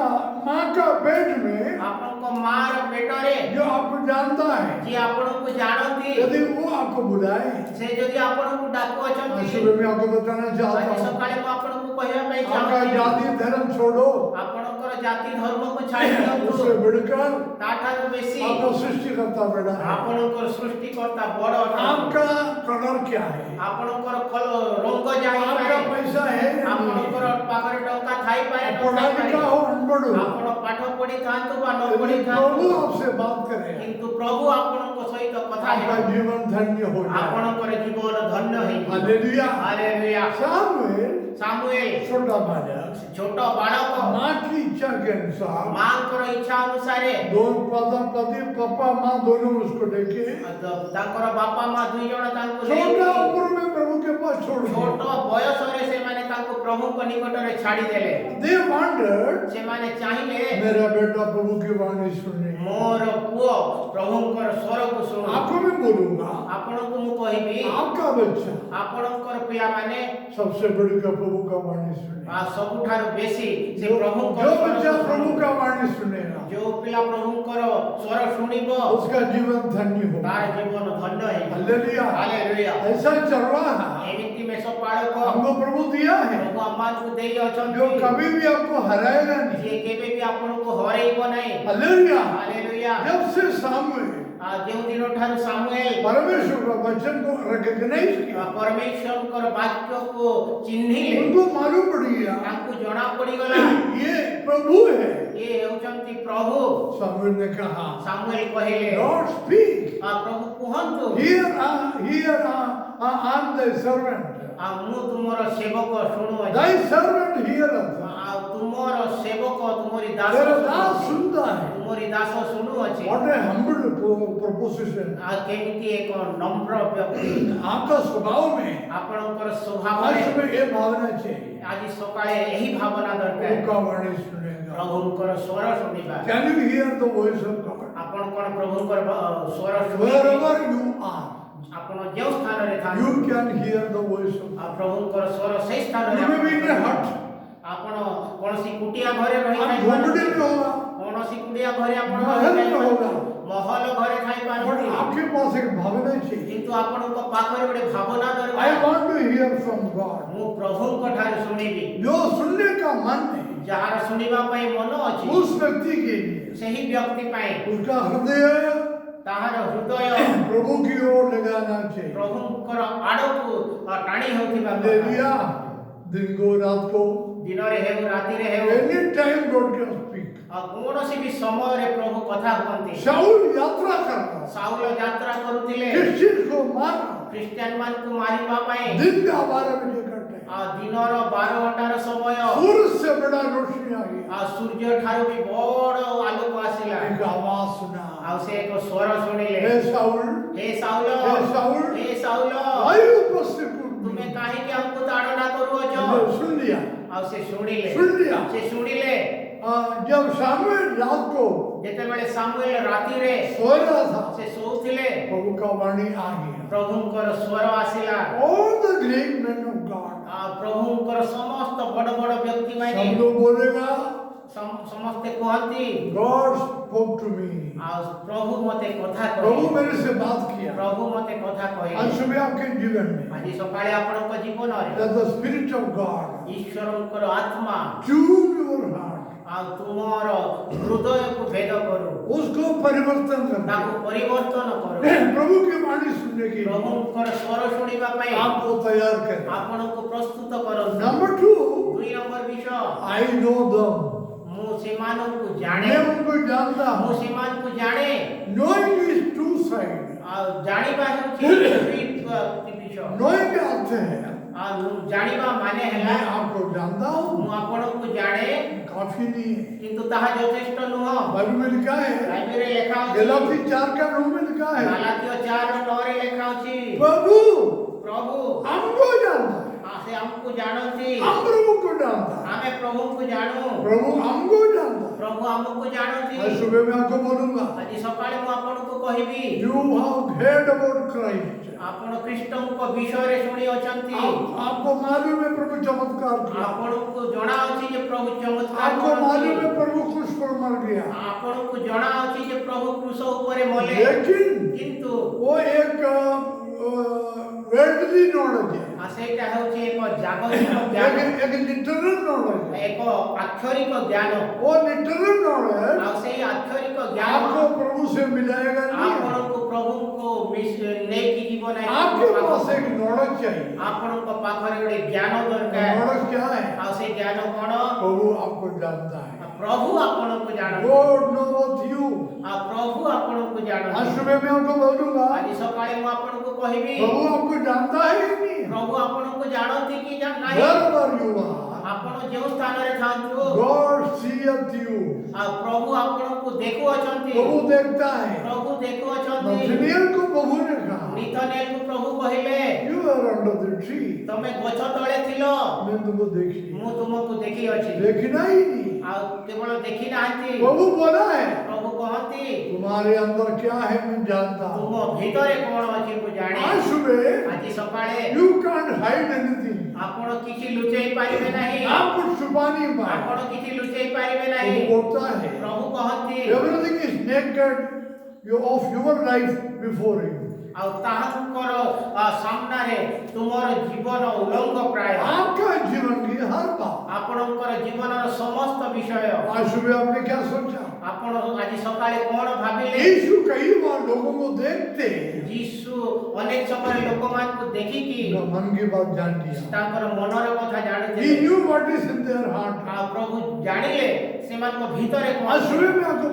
Speaker 2: माँ का पेट में
Speaker 3: आपन को मार पेट रे
Speaker 2: जो आपको जानता है,
Speaker 3: जे आपन को जानती
Speaker 2: यदि वो आपको बुलाए,
Speaker 3: से यदि आपन को डाकू
Speaker 2: आज
Speaker 3: अछंती
Speaker 2: सुबह में आपको बताना चाहता
Speaker 3: आज
Speaker 2: हूँ,
Speaker 3: सकाळे में आपन को कहया पई
Speaker 2: आपका
Speaker 3: चाहती
Speaker 2: जाति धर्म छोड़ो,
Speaker 3: आपनकर जाति धर्म को छाड़ी दियंतु
Speaker 2: उससे बढ़कर
Speaker 3: ताठारु बेसी
Speaker 2: आपका सृष्टिकर्ता बड़ा है।
Speaker 3: आपनकर सृष्टिकर्ता बड़
Speaker 2: आपका कलर क्या है,
Speaker 3: आपनकर रंग जाई
Speaker 2: आपका
Speaker 3: पारे
Speaker 2: पैसा है,
Speaker 3: आपनकर पाखरे टंका थाई पारे
Speaker 2: पढ़ा लिखा हो अनपढ़ हो,
Speaker 3: आपण पाठ पढ़ी थांतु बा न पढ़ी
Speaker 2: यदि
Speaker 3: थांतु
Speaker 2: प्रभु आपसे बात करे,
Speaker 3: किंतु प्रभु आपनक सहित कथा
Speaker 2: आपका
Speaker 3: है
Speaker 2: जीवन धन्य हो जाए।
Speaker 3: आपनकर जीवन धन्य है
Speaker 2: हालेलुया।
Speaker 3: हालेलुया
Speaker 2: सामुएल
Speaker 3: सामुएल
Speaker 2: छोटा बालक
Speaker 3: छोट बालक
Speaker 2: माँ की इच्छा के अनुसार
Speaker 3: मांकर इच्छा अनुसार
Speaker 2: दोनों पति पापा माँ दोनों उसको लेके
Speaker 3: तांकर बापा मां दुई जण तांको
Speaker 2: छोटा उम्र में प्रभु के पास छोड़ दिया।
Speaker 3: छोट बयस रे से माने तांको प्रभु को निकट रे छाड़ी देले
Speaker 2: They wondered,
Speaker 3: से माने चाहिए
Speaker 2: मेरा बेटा प्रभु की वाणी सुने।
Speaker 3: मोर पुओ प्रभुंकर स्वर को सुनो
Speaker 2: आपको भी बोलूंगा,
Speaker 3: आपण को मु कहिबी
Speaker 2: आपका बच्चा
Speaker 3: आपणकर पिला माने
Speaker 2: सबसे बढ़कर प्रभु का वाणी सुने।
Speaker 3: सबुठार बेसी से
Speaker 2: जो
Speaker 3: प्रभुंकर
Speaker 2: बच्चा प्रभु का वाणी सुनेगा,
Speaker 3: जो पिला प्रभुंकर स्वर सुनिबो
Speaker 2: उसका जीवन धन्य होगा।
Speaker 3: तार जीवन धन्य है
Speaker 2: हालेलुया।
Speaker 3: हालेलुया
Speaker 2: ऐसा चरवाहा
Speaker 3: एमिति में सब पाळक
Speaker 2: हमको प्रभु दिया है,
Speaker 3: प्रभु अम्मान को देई
Speaker 2: जो
Speaker 3: अछंती
Speaker 2: कभी भी आपको हराएगा नहीं।
Speaker 3: जे केबे भी आपण को हरेइबो नहीं
Speaker 2: हालेलुया।
Speaker 3: हालेलुया
Speaker 2: जब से सामुएल
Speaker 3: जो दिन ठार सामुएल
Speaker 2: परमेश्वर का वचन को रिकॉग्नाइज किया,
Speaker 3: परमेश्वर वाक्य को चिन्हिले
Speaker 2: उनको मालूम पड़ गया
Speaker 3: तांको जणा पड़ी गला
Speaker 2: ये प्रभु है।
Speaker 3: ये हेउचंती प्रभु
Speaker 2: सामुएल ने कहा,
Speaker 3: सामुएल कहिले
Speaker 2: लॉर्ड स्पीक,
Speaker 3: प्रभु कुहंतु
Speaker 2: here I am the servant,
Speaker 3: मु तुमर सेवक सुनु
Speaker 2: दाई सर्वेंट हियर
Speaker 3: तुमर सेवक तुमरी दास
Speaker 2: तेरा दास सुनता है।
Speaker 3: तुमरी दास सुनु अछि
Speaker 2: व्हाट ए हम्बल प्रोपोजिशन।
Speaker 3: केमिति एक नम्र व्यक्ति
Speaker 2: आपका स्वभाव में
Speaker 3: आपणकर स्वभाव
Speaker 2: आज में ये भावना चाहिए,
Speaker 3: आज सकाळे एही भावना
Speaker 2: प्रभु
Speaker 3: दरकार
Speaker 2: का वाणी सुनेगा।
Speaker 3: प्रभुंकर स्वर सुनिबा
Speaker 2: can you hear the voice of God
Speaker 3: आपण कोन प्रभुंकर स्वर सुनिबा
Speaker 2: wherever you are,
Speaker 3: आपण जे स्थान रे था
Speaker 2: you can hear the voice of God।
Speaker 3: प्रभुंकर स्वर से स्थान रे
Speaker 2: You may be in a hut,
Speaker 3: आपण कोनसी कुटिया घरे रही
Speaker 2: आप झोपड़ी में होगा,
Speaker 3: कोनसी कुटिया घरे आपण
Speaker 2: महल में होगा,
Speaker 3: महल घरे थाई
Speaker 2: बट
Speaker 3: पारती
Speaker 2: आपके पास एक भावना चाहिए.
Speaker 3: किंतु आपन को पाखरे गोटे भावना
Speaker 2: I
Speaker 3: दरकार
Speaker 2: want to hear from God.
Speaker 3: मु प्रभु को ठारे सुनिबी
Speaker 2: जो सुनने का मन है
Speaker 3: जहार सुनिबा पई मन अछि
Speaker 2: उस व्यक्ति के लिए
Speaker 3: सही व्यक्ति पई
Speaker 2: उसका हृदय
Speaker 3: ताहार हृदय
Speaker 2: प्रभु की ओर लगाना चाहिए.
Speaker 3: प्रभुଙ୍କର ଆଡକୁ ଟାଣି ହେଉଥିବା
Speaker 2: हालेलुया. दिन को रात को
Speaker 3: ଦିନରେ ହେଉ ରାତିରେ ହେଉ
Speaker 2: any time God can speak.
Speaker 3: କୌଣସି ବି ସମୟରେ ପ୍ରଭୁ କଥା ହୁଅନ୍ତି
Speaker 2: शाऊल यात्रा करता
Speaker 3: ସାଉଲ ଯାତ୍ରା କରୁଥିଲେ
Speaker 2: क्रिश्चियन को मारना
Speaker 3: ଖ୍ରୀଷ୍ଟିଆନ ମାନଙ୍କୁ ମାରିବା ପାଇଁ
Speaker 2: दिन का 12 बजे करते हैं.
Speaker 3: ଦିନର 12 ଘଣ୍ଟାର ସମୟ
Speaker 2: सूरज से बड़ा रोशनी आ गई.
Speaker 3: ସୂର୍ଯ୍ୟ ଠାରୁ ବି ବଡ଼ ଆଲୋକ ଆସିଲା
Speaker 2: एक आवाज सुना.
Speaker 3: ଆଉ ସେ ଏକ ସ୍ୱର ଶୁଣିଲେ
Speaker 2: हे शाऊल
Speaker 3: ହେ ସାଉଲ
Speaker 2: हे शाऊल
Speaker 3: ହେ ସାଉଲ
Speaker 2: आयु उपस्थित
Speaker 3: ତୁମେ କାହିଁକି ଆମକୁ ତାଡ଼ନା କରୁଅଛ
Speaker 2: सुन लिया.
Speaker 3: ଆଉ ସେ ଶୁଣିଲେ
Speaker 2: ଶୁଣିଲା।
Speaker 3: ସେ ଶୁଣିଲେ
Speaker 2: जब शामुएल रात को
Speaker 3: ଯେତେବେଳେ ସାମୁଏଲ ରାତିରେ
Speaker 2: सो रहा था
Speaker 3: ସେ ଶୋଉଥିଲେ
Speaker 2: प्रभु का वाणी आ गया.
Speaker 3: ପ୍ରଭୁଙ୍କର ସ୍ୱର ଆସିଲା
Speaker 2: All the great men of God.
Speaker 3: ପ୍ରଭୁଙ୍କର ସମସ୍ତ ବଡ଼ ବଡ଼ ବ୍ୟକ୍ତିମାନେ
Speaker 2: सब लोग बोलेगा
Speaker 3: ସମସ୍ତେ କୁହନ୍ତି
Speaker 2: God spoke to me.
Speaker 3: ଆଉ ପ୍ରଭୁ ମତେ କଥା
Speaker 2: प्रभु
Speaker 3: କହିଲେ
Speaker 2: मेरे से बात किया.
Speaker 3: ପ୍ରଭୁ ମତେ କଥା
Speaker 2: आज
Speaker 3: କହିଲେ
Speaker 2: सुबह आपके जीवन में
Speaker 3: ଆଜି ସକାଳେ ଆପଣଙ୍କ ଜୀବନରେ
Speaker 2: that the spirit of God
Speaker 3: ଈଶ୍ୱରଙ୍କର ଆତ୍ମା
Speaker 2: tune your heart.
Speaker 3: ଆଉ ତୁମର ହୃଦୟକୁ ଭେଦ କରୁ
Speaker 2: उसको परिवर्तन कर
Speaker 3: ତାକୁ ପରିବର୍ତ୍ତନ କରୁ
Speaker 2: प्रभु की वाणी सुनने के लिए
Speaker 3: ପ୍ରଭୁଙ୍କର ସ୍ୱର ଶୁଣିବା ପାଇଁ
Speaker 2: आपको तैयार करें.
Speaker 3: ଆପଣଙ୍କୁ ପ୍ରସ୍ତୁତ କରନ୍ତୁ
Speaker 2: नंबर 2,
Speaker 3: 2 ନମ୍ବର ବିଷୟ
Speaker 2: I know them.
Speaker 3: ମୁଁ ସେମାନଙ୍କୁ ଜାଣେ
Speaker 2: मैं उनको जानता
Speaker 3: ମୁଁ
Speaker 2: हूँ.
Speaker 3: ସେମାନଙ୍କୁ ଜାଣେ
Speaker 2: Knowing is two side.
Speaker 3: ଆଉ ଜାଣିବା ହେଉଛି ଦୁଇ ବିଷୟ
Speaker 2: Knowing का अर्थ है
Speaker 3: ଆଉ ଜାଣିବା ମାନେ ହେଲା
Speaker 2: मैं आपको जानता हूँ
Speaker 3: ମୁଁ ଆପଣଙ୍କୁ ଜାଣେ
Speaker 2: काफी नहीं है.
Speaker 3: କିନ୍ତୁ ତାହା ଯଥେଷ୍ଟ ନୁହଁ
Speaker 2: बाइबल में लिखा है
Speaker 3: ବାଇବେଲରେ ଲେଖା ଅଛି
Speaker 2: गलाती 4:9 में लिखा है
Speaker 3: ଗାଲାତୀୟ 4:9ରେ ଲେଖା ଅଛି
Speaker 2: प्रभु
Speaker 3: ପ୍ରଭୁ
Speaker 2: हमको जानता है.
Speaker 3: ସେ ଆମକୁ ଜାଣନ୍ତି
Speaker 2: हम प्रभु को जानता है.
Speaker 3: ଆମେ ପ୍ରଭୁଙ୍କୁ ଜାଣୁ
Speaker 2: प्रभु हमको जानता है.
Speaker 3: ପ୍ରଭୁ ଆମକୁ ଜାଣନ୍ତି
Speaker 2: आज सुबह मैं आपको बोलूंगा
Speaker 3: ଆଜି ସକାଳେ ମୁଁ ଆପଣଙ୍କୁ କହିବି
Speaker 2: you have heard about Christ.
Speaker 3: ଆପଣ ଖ୍ରୀଷ୍ଟଙ୍କ ବିଷୟରେ ଶୁଣି ଅଛନ୍ତି
Speaker 2: आपको मालूम है प्रभु चमत्कार किया.
Speaker 3: ଆପଣଙ୍କୁ ଜଣା ଅଛି ଯେ ପ୍ରଭୁ ଚମତ୍କାର
Speaker 2: आपको
Speaker 3: କରନ୍ତି।
Speaker 2: मालूम है प्रभु क्रूस पर मर गया.
Speaker 3: ଆପଣଙ୍କୁ ଜଣା ଅଛି ଯେ ପ୍ରଭୁ କ୍ରୁଶ ଉପରେ ମଲେ
Speaker 2: लेकिन
Speaker 3: କିନ୍ତୁ
Speaker 2: वो एक वर्ल्डली नॉलेज है.
Speaker 3: ସେଇଟା ହେଉଛି ଏକ ଜାଗତିକ ଜ୍ଞାନ
Speaker 2: एक लिटरल नॉलेज है.
Speaker 3: ଏକ ଆକ୍ଷରିକ ଜ୍ଞାନ
Speaker 2: वो लिटरल नॉलेज
Speaker 3: ଆଉ ସେଇ ଆକ୍ଷରିକ ଜ୍ଞାନ
Speaker 2: आपको प्रभु से मिलाएगा नहीं.
Speaker 3: ଆପଣଙ୍କୁ ପ୍ରଭୁଙ୍କୁ ନେଇକି ଯିବ ନାହିଁ
Speaker 2: आपके पास एक नॉलेज चाहिए.
Speaker 3: ଆପଣଙ୍କ ପାଖରେ ଗୋଟେ ଜ୍ଞାନ ଦରକାର
Speaker 2: नॉलेज क्या है?
Speaker 3: ଆଉ ସେ ଜ୍ଞାନ କ'ଣ
Speaker 2: प्रभु आपको जानता है.
Speaker 3: ପ୍ରଭୁ ଆପଣଙ୍କୁ ଜାଣନ୍ତି
Speaker 2: God knows you.
Speaker 3: ଆଉ ପ୍ରଭୁ ଆପଣଙ୍କୁ
Speaker 2: आज
Speaker 3: ଜାଣନ୍ତି
Speaker 2: सुबह मैं आपको बोलूंगा
Speaker 3: ଆଜି ସକାଳେ ମୁଁ ଆପଣଙ୍କୁ କହିବି
Speaker 2: प्रभु आपको जानता है कि नहीं?
Speaker 3: ପ୍ରଭୁ ଆପଣଙ୍କୁ ଜାଣନ୍ତି କି ନାହିଁ
Speaker 2: Wherever you are,
Speaker 3: ଆପଣ ଯେଉଁ ସ୍ଥାନରେ ଥାଆନ୍ତୁ
Speaker 2: God seeth you.
Speaker 3: ଆଉ ପ୍ରଭୁ ଆପଣଙ୍କୁ ଦେଖୁଅଛନ୍ତି
Speaker 2: प्रभु देखता है.
Speaker 3: ପ୍ରଭୁ ଦେଖୁଅଛନ୍ତି
Speaker 2: नथनिएल को प्रभु ने कहा
Speaker 3: ନିଥନେଲକୁ ପ୍ରଭୁ କହିଲେ
Speaker 2: you are under the tree.
Speaker 3: ତମେ ଗଛ ତଳେ ଥିଲ
Speaker 2: मैं तुमको देखी.
Speaker 3: ମୁଁ ତୁମକୁ ଦେଖିଅଛି
Speaker 2: देखना ही नहीं.
Speaker 3: ଆଉ କେବଳ ଦେଖି ନାହାନ୍ତି
Speaker 2: प्रभु बोला है
Speaker 3: ପ୍ରଭୁ କହନ୍ତି
Speaker 2: तुम्हारे अंदर क्या है मैं जानता हूँ.
Speaker 3: ତୁମ ଭିତରେ କ'ଣ ଅଛି ମୁଁ ଜାଣେ
Speaker 2: आज सुबह
Speaker 3: ଆଜି ସକାଳେ
Speaker 2: you can't hide anything.
Speaker 3: ଆପଣ କିଛି ଲୁଚେଇ ପାରିବେ ନାହିଁ
Speaker 2: आप कुछ छुपा नहीं पाए.
Speaker 3: ଆପଣ କିଛି ଲୁଚେଇ ପାରିବେ ନାହିଁ
Speaker 2: प्रभु बोलता है
Speaker 3: ପ୍ରଭୁ କହନ୍ତି
Speaker 2: everything is naked of your life before him.
Speaker 3: ଆଉ ତାହାଙ୍କର ସାମ୍ନାରେ ତୁମର ଜୀବନ ଉଲଙ୍ଗ ପ୍ରାୟ
Speaker 2: आपका जीवन की हर बात.
Speaker 3: ଆପଣଙ୍କର ଜୀବନର ସମସ୍ତ ବିଷୟ
Speaker 2: आज सुबह आपने क्या सोचा?
Speaker 3: ଆପଣ ଆଜି ସକାଳେ କ'ଣ ଭାବିଲେ
Speaker 2: यीशु कई बार लोगों को देखते
Speaker 3: ଯୀଶୁ ଅନେକ ସମୟରେ ଲୋକମାନଙ୍କୁ ଦେଖିକି
Speaker 2: उनका मन की बात जान लिया.
Speaker 3: ତାଙ୍କର ମନର କଥା
Speaker 2: He
Speaker 3: ଜାଣିଥିଲେ
Speaker 2: knew what is in their heart.
Speaker 3: ଆଉ ପ୍ରଭୁ ଜାଣିଲେ ସେମାନଙ୍କ ଭିତରେ କ'ଣ
Speaker 2: आज
Speaker 3: ଅଛି।
Speaker 2: सुबह मैं आपको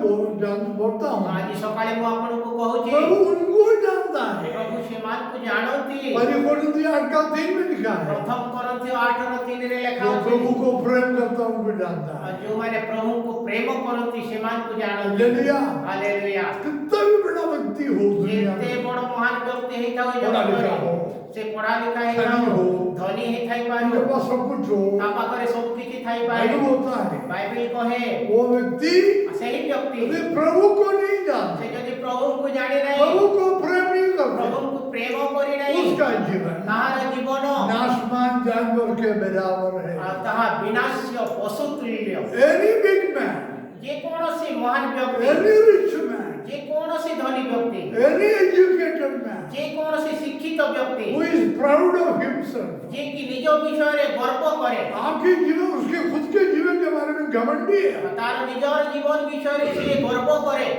Speaker 2: बोलता हूँ
Speaker 3: ଆଜି ସକାଳେ ମୁଁ ଆପଣଙ୍କୁ କହୁଛି
Speaker 2: प्रभु उनको जानता है.
Speaker 3: ପ୍ରଭୁ ସେମାନଙ୍କୁ ଜାଣନ୍ତି
Speaker 2: परिवर्तन 8:3 में लिखा है
Speaker 3: ପ୍ରଥମ କରନ୍ଥିୟ 8:3ରେ ଲେଖା
Speaker 2: जो
Speaker 3: ଅଛି
Speaker 2: प्रभु को प्रेम करता है उनको जानता है.
Speaker 3: ଆଉ ଯେଉଁମାନେ ପ୍ରଭୁଙ୍କୁ ପ୍ରେମ କରନ୍ତି ସେମାନଙ୍କୁ ଜାଣନ୍ତି
Speaker 2: हालेलुया.
Speaker 3: ହାଲେଲୁୟା
Speaker 2: कितना भी बड़ा व्यक्ति हो दुनिया
Speaker 3: ଯେତେ
Speaker 2: में,
Speaker 3: ବଡ଼ ମହାନ ବ୍ୟକ୍ତି ହେଇଥାଉ ଏ
Speaker 2: ପଢ଼ା ଲେଖା
Speaker 3: ଜଗତରେ
Speaker 2: ହଉ,
Speaker 3: ସେ ପଢା ଲେଖା
Speaker 2: ଧନୀ
Speaker 3: ହେଇଥାଉ
Speaker 2: ହଉ,
Speaker 3: ଧନୀ ହେଇଥାଇପାରୁ
Speaker 2: उनके पास सब कुछ हो,
Speaker 3: ତା ପାଖରେ ସବୁ କିଛି ଥାଇପାରେ
Speaker 2: मालूम होता है
Speaker 3: ବାଇବେଲ କହେ
Speaker 2: वो व्यक्ति
Speaker 3: ସେହି ବ୍ୟକ୍ତି
Speaker 2: यदि प्रभु को नहीं जानता,
Speaker 3: ସେ ଯଦି ପ୍ରଭୁଙ୍କୁ ଜାଣି ନାହିଁ
Speaker 2: प्रभु को प्रेम नहीं करता,
Speaker 3: ପ୍ରଭୁଙ୍କୁ ପ୍ରେମ କରି ନାହିଁ
Speaker 2: उसका जीवन
Speaker 3: ତାହାର ଜୀବନ
Speaker 2: नाशमान जानवर के बराबर है.
Speaker 3: ଆଉ ତାହା ବିନାଶ୍ୟ ପଶୁ ତୁଲ୍ୟ
Speaker 2: Any big man,
Speaker 3: ଯେକୌଣସି ମହାନ ବ୍ୟକ୍ତି
Speaker 2: any rich man,
Speaker 3: ଯେ କୌଣସି ଧନୀ ବ୍ୟକ୍ତି
Speaker 2: any educated man
Speaker 3: ଯେ କୌଣସି ଶିକ୍ଷିତ ବ୍ୟକ୍ତି
Speaker 2: who is proud of himself,
Speaker 3: ଯେ କି ନିଜ ବିଷୟରେ ଗର୍ବ କରେ
Speaker 2: आपके जीवन उसके खुद के जीवन के बारे में घमंडी है।
Speaker 3: ତାର ନିଜର ଜୀବନ ବିଷୟରେ ସେ ଗର୍ବ କରେ।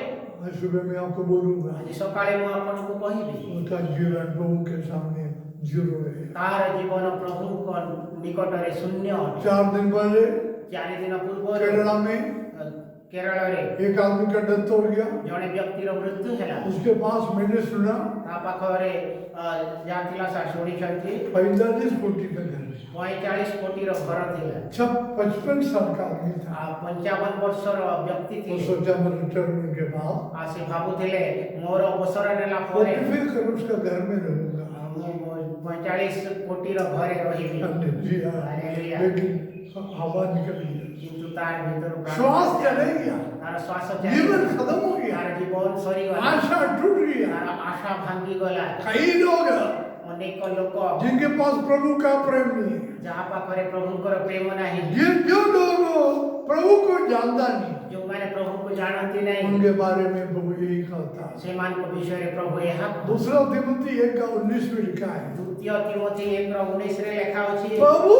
Speaker 2: मैं सुबह में आपको बोलूंगा
Speaker 3: ଆଜି ସକାଳେ ମୁଁ ଆପଣଙ୍କୁ କହିବି
Speaker 2: उनका जीवन प्रभु के सामने जीरो है।
Speaker 3: ତାର ଜୀବନ ପ୍ରଭୁଙ୍କ ନିକଟରେ ଶୂନ୍ୟ ଅଟେ।
Speaker 2: 4 दिन पहले
Speaker 3: 4 ଦିନ ପୂର୍ବରୁ
Speaker 2: केरला में
Speaker 3: କେରଳରେ
Speaker 2: एक आदमी का डेथ हो गया।
Speaker 3: ଜଣେ ବ୍ୟକ୍ତିର ମୃତ୍ୟୁ ହେଲା।
Speaker 2: उसके पास मैंने सुना
Speaker 3: ତା ପାଖରେ ଯାହା ଥିଲା ସାର୍ ଶୁଣିଛନ୍ତି
Speaker 2: 45 कोटी का घर,
Speaker 3: 45 କୋଟିର ଘର ଥିଲା।
Speaker 2: 55 साल का आदमी था।
Speaker 3: 55 ବର୍ଷର ବ୍ୟକ୍ତି
Speaker 2: वो
Speaker 3: ଥିଲେ।
Speaker 2: सोचा मैं रिटायरमेंट के बाद
Speaker 3: ସେ ଭାବୁଥିଲେ ମୋର ଅବସର ନେଲା ପରେ
Speaker 2: 45 करोड़ उसका घर में रहूंगा।
Speaker 3: ମୁଁ 45 କୋଟିର ଘରେ ରହିବି।
Speaker 2: हालेलुया।
Speaker 3: हालेलुया।
Speaker 2: लेकिन हवा निकल गई,
Speaker 3: କିନ୍ତୁ ତାର ଭିତରୁ
Speaker 2: श्वास चले गया,
Speaker 3: ତାର ଶ୍ୱାସ
Speaker 2: जीवन
Speaker 3: ଚାଲିଗଲା।
Speaker 2: खत्म हो गया,
Speaker 3: ତାର ଜୀବନ ସରିଗଲା।
Speaker 2: आशा टूट गया।
Speaker 3: ତାର ଆଶା ଭାଙ୍ଗିଗଲା।
Speaker 2: कई लोग
Speaker 3: ଅନେକ ଲୋକ
Speaker 2: जिनके पास प्रभु का प्रेम नहीं है,
Speaker 3: ଯାହା ପାଖରେ ପ୍ରଭୁଙ୍କର ପ୍ରେମ ନାହିଁ,
Speaker 2: जो लोग प्रभु को जानता नहीं,
Speaker 3: ଯେଉଁମାନେ ପ୍ରଭୁଙ୍କୁ ଜାଣନ୍ତି ନାହିଁ,
Speaker 2: उनके बारे में प्रभु यही कहता है।
Speaker 3: ସେମାନଙ୍କ ବିଷୟରେ ପ୍ରଭୁ ଏହା
Speaker 2: दूसरा तिमोथी 1:19 में लिखा है,
Speaker 3: ଦ୍ୱିତୀୟ ତିମୋଥୀ 1:19ରେ ଲେଖା ଅଛି,
Speaker 2: प्रभु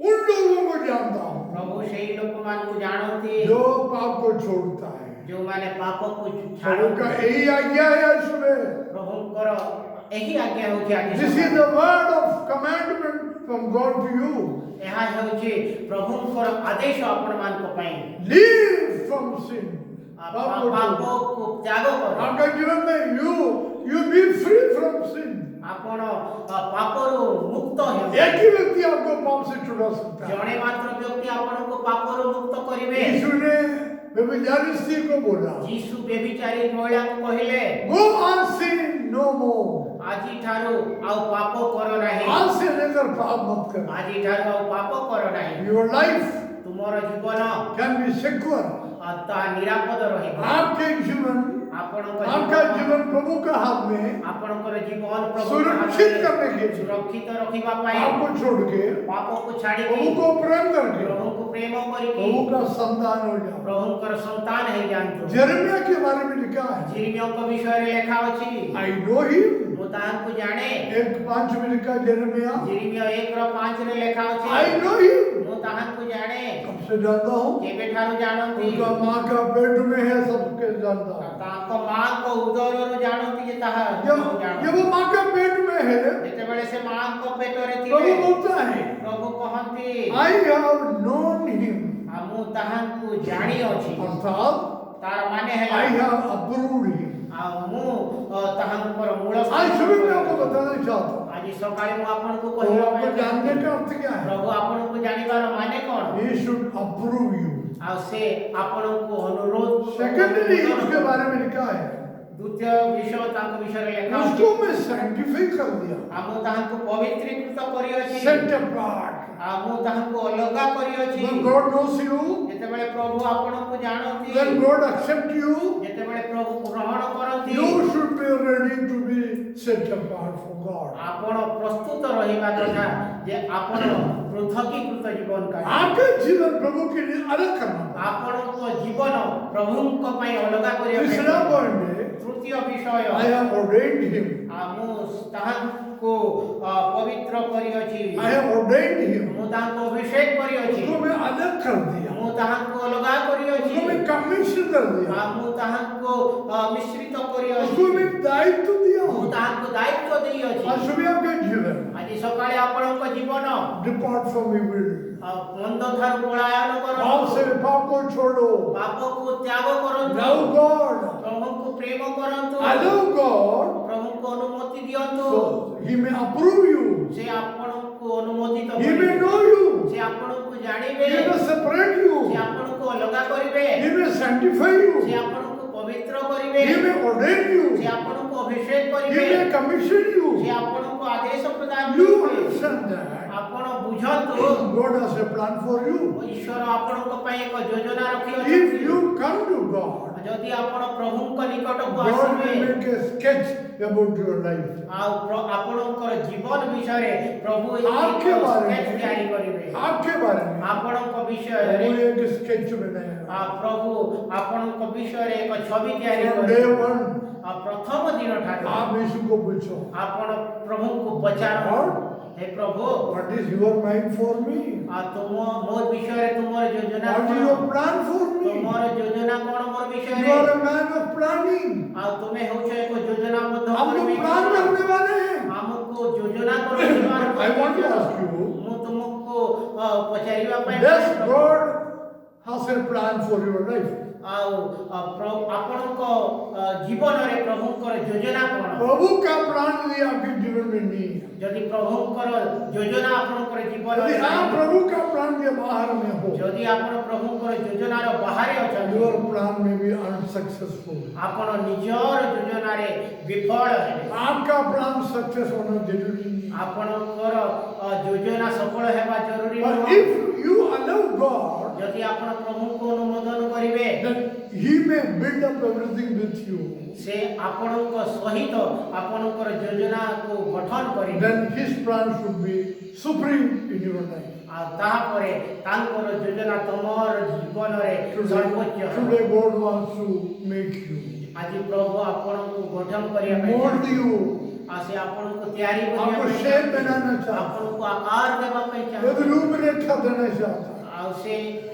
Speaker 2: उन लोगों को जानता हूँ
Speaker 3: ପ୍ରଭୁ ସେଇ ଲୋକମାନଙ୍କୁ ଜାଣନ୍ତି
Speaker 2: जो पाप को छोड़ता है।
Speaker 3: ଯେଉଁମାନେ ପାପକୁ
Speaker 2: प्रभु का
Speaker 3: ଛାଡ଼ନ୍ତି।
Speaker 2: यही आज्ञा है इसमें।
Speaker 3: ପ୍ରଭୁଙ୍କର ଏହି ଆଜ୍ଞା ହେଉଛି ଆଜି
Speaker 2: This is the word of commandment from God to you.
Speaker 3: ଏହା ହେଉଛି ପ୍ରଭୁଙ୍କର ଆଦେଶ ଆପଣମାନଙ୍କ ପାଇଁ।
Speaker 2: Live from sin. पाप को छोड़ो।
Speaker 3: ପାପକୁ ତ୍ୟାଗ କର।
Speaker 2: आपका जीवन में you be free from sin.
Speaker 3: ଆପଣ ପାପରୁ ମୁକ୍ତ ହେବେ।
Speaker 2: एक ही व्यक्ति आपको पाप से छुड़ा सकता है।
Speaker 3: ଜଣେ ମାତ୍ର ବ୍ୟକ୍ତି ଆପଣଙ୍କୁ ପାପରୁ ମୁକ୍ତ କରିବେ।
Speaker 2: यीशु ने व्यभिचारी स्त्री को बोला,
Speaker 3: ଯୀଶୁ ବ୍ୟଭିଚାରୀ ମହିଳାଙ୍କୁ କହିଲେ,
Speaker 2: Go and sin no more.
Speaker 3: ଆଜିଠାରୁ ଆଉ ପାପ କର ନାହିଁ।
Speaker 2: आज से लेकर पाप मत कर।
Speaker 3: ଆଜିଠାରୁ ଆଉ ପାପ କର ନାହିଁ।
Speaker 2: Your life
Speaker 3: ତୁମର ଜୀବନ
Speaker 2: can be secure.
Speaker 3: ତାହା ନିରାପଦ ରହିବ।
Speaker 2: आपके जीवन,
Speaker 3: ଆପଣଙ୍କ
Speaker 2: आपका जीवन प्रभु का हाथ में
Speaker 3: ଆପଣଙ୍କର ଜୀବନ ପ୍ରଭୁ
Speaker 2: सुरक्षित करने के लिए,
Speaker 3: ସୁରକ୍ଷିତ ରଖିବା ପାଇଁ
Speaker 2: आपको छोड़ के
Speaker 3: ପାପକୁ ଛାଡ଼ିକି
Speaker 2: प्रभु को प्रेम करके
Speaker 3: ପ୍ରଭୁଙ୍କୁ ପ୍ରେମ କରିକି
Speaker 2: प्रभु का संतान हो जाओ।
Speaker 3: ପ୍ରଭୁଙ୍କର ସନ୍ତାନ ହେଇଯାଆନ୍ତୁ।
Speaker 2: यिर्मयाह के बारे में लिखा है,
Speaker 3: ଜିର୍ମିୟାଙ୍କ ବିଷୟରେ ଲେଖା ଅଛି,
Speaker 2: I know him।
Speaker 3: ମୁଁ ତାହାଙ୍କୁ ଜାଣେ।
Speaker 2: 1:5 में लिखा यिर्मयाह,
Speaker 3: ଜିର୍ମିୟା 1:5ରେ ଲେଖା ଅଛି,
Speaker 2: I know him।
Speaker 3: ମୁଁ ତାହାଙ୍କୁ ଜାଣେ।
Speaker 2: कब से जानता हूँ?
Speaker 3: କେବେଠାରୁ ଜାଣନ୍ତି?
Speaker 2: उनका माँ का पेट में है, सबके जानता हूँ।
Speaker 3: ତାଙ୍କ ମାଙ୍କ ଉଦରରୁ ଜାଣନ୍ତି ଯେ ତାହା
Speaker 2: जब
Speaker 3: ମୁଁ ଜାଣେ।
Speaker 2: वो माँ का पेट में है,
Speaker 3: ଯେତେବେଳେ ସେ ମାଙ୍କ ପେଟରେ
Speaker 2: प्रभु
Speaker 3: ଥିଲେ
Speaker 2: बोलता है,
Speaker 3: ପ୍ରଭୁ କହନ୍ତି,
Speaker 2: I have known him।
Speaker 3: ଆଉ ମୁଁ ତାହାଙ୍କୁ ଜାଣିଅଛି।
Speaker 2: अर्थात
Speaker 3: ତାର ମାନେ
Speaker 2: I
Speaker 3: ହେଲା
Speaker 2: have approved him।
Speaker 3: ଆଉ ମୁଁ ତାହାଙ୍କର ମୂଳ
Speaker 2: आज सुबह मैं आपको बताना चाहता हूँ,
Speaker 3: ଆଜି सकाळे ମୁଁ ଆପଣଙ୍କୁ
Speaker 2: तो
Speaker 3: କହିବା
Speaker 2: आपको
Speaker 3: ପାଇଁ
Speaker 2: जानने का अर्थ क्या है?
Speaker 3: ପ୍ରଭୁ ଆପଣଙ୍କୁ ଜାଣିବାର ମାନେ କ'ଣ?
Speaker 2: He should approve you।
Speaker 3: ଆଉ ସେ ଆପଣଙ୍କୁ ଅନୁରୋଧ
Speaker 2: सेकेंडली उसके बारे में लिखा है,
Speaker 3: ଦ୍ୱିତୀୟ ବିଷୟ ତାଙ୍କ ବିଷୟରେ ଲେଖା ଅଛି,
Speaker 2: उसको मैं sanctify कर दिया,
Speaker 3: ଆଉ ମୁଁ ତାହାଙ୍କୁ ପବିତ୍ରୀକୃତ କରିଅଛି,
Speaker 2: set apart।
Speaker 3: ଆଉ ମୁଁ ତାହାଙ୍କୁ ଅଲଗା କରିଅଛି।
Speaker 2: When God knows you,
Speaker 3: ଯେତେବେଳେ ପ୍ରଭୁ ଆପଣଙ୍କୁ ଜାଣନ୍ତି,
Speaker 2: when God accepts you,
Speaker 3: ଯେତେବେଳେ ପ୍ରଭୁ ଗ୍ରହଣ କରନ୍ତି,
Speaker 2: you should be ready to be set apart for God।
Speaker 3: ଆପଣ ପ୍ରସ୍ତୁତ ରହିବା କଥା ଯେ ଆପଣ ପୃଥକୀକୃତ ଜୀବନ କାଟିବେ।
Speaker 2: आपका जीवन प्रभु के लिए अलग करना।
Speaker 3: ଆପଣଙ୍କ ଜୀବନ ପ୍ରଭୁଙ୍କ ପାଇଁ ଅଲଗା କରିବା
Speaker 2: तीसरा
Speaker 3: ପାଇଁ।
Speaker 2: पॉइंट है,
Speaker 3: ତୃତୀୟ ବିଷୟ,
Speaker 2: I have ordained him।
Speaker 3: ମୁଁ ତାହାଙ୍କୁ ପବିତ୍ର କରିଅଛି,
Speaker 2: I have ordained him।
Speaker 3: ମୁଁ ତାହାଙ୍କୁ ଅଭିଷେକ କରିଅଛି,
Speaker 2: उसको मैं अलग कर दिया,
Speaker 3: ମୁଁ ତାହାଙ୍କୁ ଅଲଗା କରିଅଛି,
Speaker 2: उसको मैं कमीशन कर दिया,
Speaker 3: ମୁଁ ତାହାଙ୍କୁ ମିଶ୍ରିତ କରିଅଛି,
Speaker 2: उसको मैं दायित्व दिया
Speaker 3: ମୁଁ
Speaker 2: हूँ।
Speaker 3: ତାହାଙ୍କୁ ଦାୟିତ୍ୱ ଦେଇଅଛି।
Speaker 2: आज सुबह आपका जीवन
Speaker 3: ଆଜି ସକାଳେ ଆପଣଙ୍କ ଜୀବନ
Speaker 2: डिपार्ट फ्रॉम इविल।
Speaker 3: ମନ୍ଦ ଠାରୁ ପଳାୟନ
Speaker 2: पाप
Speaker 3: କରନ୍ତୁ,
Speaker 2: से पाप को छोड़ो।
Speaker 3: ପାପକୁ ତ୍ୟାଗ କରନ୍ତୁ,
Speaker 2: Love God।
Speaker 3: ପ୍ରଭୁଙ୍କୁ ପ୍ରେମ କରନ୍ତୁ,
Speaker 2: Allow God
Speaker 3: ପ୍ରଭୁଙ୍କୁ ଅନୁମତି ଦିଅନ୍ତୁ,
Speaker 2: so he may approve you।
Speaker 3: ସେ ଆପଣଙ୍କୁ ଅନୁମୋଦିତ
Speaker 2: He may
Speaker 3: କରିବେ,
Speaker 2: know you।
Speaker 3: ସେ ଆପଣଙ୍କୁ ଜାଣିବେ,
Speaker 2: He may separate you।
Speaker 3: ସେ ଆପଣଙ୍କୁ ଅଲଗା କରିବେ,
Speaker 2: He may sanctify
Speaker 3: ସେ
Speaker 2: you।
Speaker 3: ଆପଣଙ୍କୁ ପବିତ୍ର କରିବେ,
Speaker 2: He may ordain you।
Speaker 3: ସେ ଆପଣଙ୍କୁ ଅଭିଷେକ
Speaker 2: He
Speaker 3: କରିବେ,
Speaker 2: may commission
Speaker 3: ସେ
Speaker 2: you।
Speaker 3: ଆପଣଙ୍କୁ ଆଦେଶ ପ୍ରଦାନ
Speaker 2: You
Speaker 3: କରିବେ।
Speaker 2: understand that
Speaker 3: ଆପଣ ବୁଝନ୍ତୁ,
Speaker 2: God has a plan for you।
Speaker 3: ଈଶ୍ୱର ଆପଣଙ୍କ ପାଇଁ ଏକ ଯୋଜନା
Speaker 2: If
Speaker 3: ରଖିଅଛନ୍ତି।
Speaker 2: you come to God
Speaker 3: जदि आपण प्रभुଙ୍କ निकटକୁ
Speaker 2: God
Speaker 3: ଆସିବେ
Speaker 2: will make a sketch about your life.
Speaker 3: ଆପଣଙ୍କର ଜୀବନ ବିଷୟରେ ପ୍ରଭୁ
Speaker 2: आपके
Speaker 3: ଏକ
Speaker 2: बारे
Speaker 3: sketch
Speaker 2: में,
Speaker 3: ତିଆରି କରିବେ
Speaker 2: आपके बारे में
Speaker 3: ଆପଣଙ୍କ
Speaker 2: वो
Speaker 3: ବିଷୟରେ
Speaker 2: एक sketch बनाएगा
Speaker 3: प्रभु ଆପଣଙ୍କ ବିଷୟରେ ଏକ ଛବି ତିଆରି
Speaker 2: from
Speaker 3: କରିବେ
Speaker 2: day one.
Speaker 3: प्रथम दिन ଠାରୁ
Speaker 2: आप यीशु को पूछो,
Speaker 3: ଆପଣ ପ୍ରଭୁଙ୍କୁ ପଚାର
Speaker 2: Lord,
Speaker 3: hey Prabhu
Speaker 2: what is your mind for me?
Speaker 3: ତୁମ ମୋ ବିଷୟରେ ତୁମର ଯୋଜନା
Speaker 2: What is
Speaker 3: କଣ
Speaker 2: your plan for me?
Speaker 3: ତୁମର ଯୋଜନା କଣ ମୋର
Speaker 2: You
Speaker 3: ବିଷୟରେ
Speaker 2: are a man of planning.
Speaker 3: ତୁମେ ହେଉଛ ଏକ ଯୋଜନାବଦ୍ଧ
Speaker 2: हम लोग प्लान करने वाले हैं.
Speaker 3: ଆମକୁ ଯୋଜନା କରୁଥିବା
Speaker 2: I want to ask you,
Speaker 3: ମୁଁ ତୁମକୁ ପଚାରିବା ପାଇଁ
Speaker 2: does God has a plan for your life?
Speaker 3: ଆଉ ଆପଣଙ୍କ ଜୀବନରେ ପ୍ରଭୁଙ୍କର ଯୋଜନା କଣ
Speaker 2: प्रभु का प्लान यदि आपके जीवन में नहीं है,
Speaker 3: ଯଦି ପ୍ରଭୁଙ୍କର ଯୋଜନା ଆପଣଙ୍କର ଜୀବନରେ
Speaker 2: यदि आप प्रभु का प्लान के बाहर में हो,
Speaker 3: ଯଦି ଆପଣ ପ୍ରଭୁଙ୍କର ଯୋଜନାର ବାହାରେ ଅଛନ୍ତି
Speaker 2: your plan may be unsuccessful.
Speaker 3: ଆପଣ ନିଜର ଯୋଜନାରେ ବିଫଳ ହେବେ
Speaker 2: आपका प्लान सक्सेस होना जरूरी नहीं.
Speaker 3: ଆପଣଙ୍କର ଯୋଜନା ସଫଳ ହେବା ଜରୁରୀ
Speaker 2: But
Speaker 3: ନୁହଁ
Speaker 2: if you allow God,
Speaker 3: ଯଦି ଆପଣ ପ୍ରଭୁଙ୍କୁ ଅନୁମୋଦନ କରିବେ
Speaker 2: then He may build up everything with you.
Speaker 3: ସେ ଆପଣଙ୍କ ସହିତ ଆପଣଙ୍କର ଯୋଜନାକୁ ଗଠନ କରିବେ
Speaker 2: Then His plan should be supreme in your life.
Speaker 3: ଆଉ ତାହାପରେ ତାଙ୍କର ଯୋଜନା ତମର ଜୀବନରେ ସର୍ବୋଚ୍ଚ ହେବ।
Speaker 2: Today God wants to make you,
Speaker 3: ଆଜି ପ୍ରଭୁ ଆପଣଙ୍କୁ ଗଠନ କରିବା ପାଇଁ
Speaker 2: mold you,
Speaker 3: ଆଉ ସେ ଆପଣଙ୍କୁ ତିଆରି କରିବା
Speaker 2: आपको
Speaker 3: ପାଇଁ
Speaker 2: shape बनाना चाहता है,
Speaker 3: ଆପଣଙ୍କୁ ଆକାର ଦେବା ପାଇଁ
Speaker 2: एक
Speaker 3: ଚାହାନ୍ତି
Speaker 2: रूपरेखा देना चाहता है,
Speaker 3: ଆଉ ସେ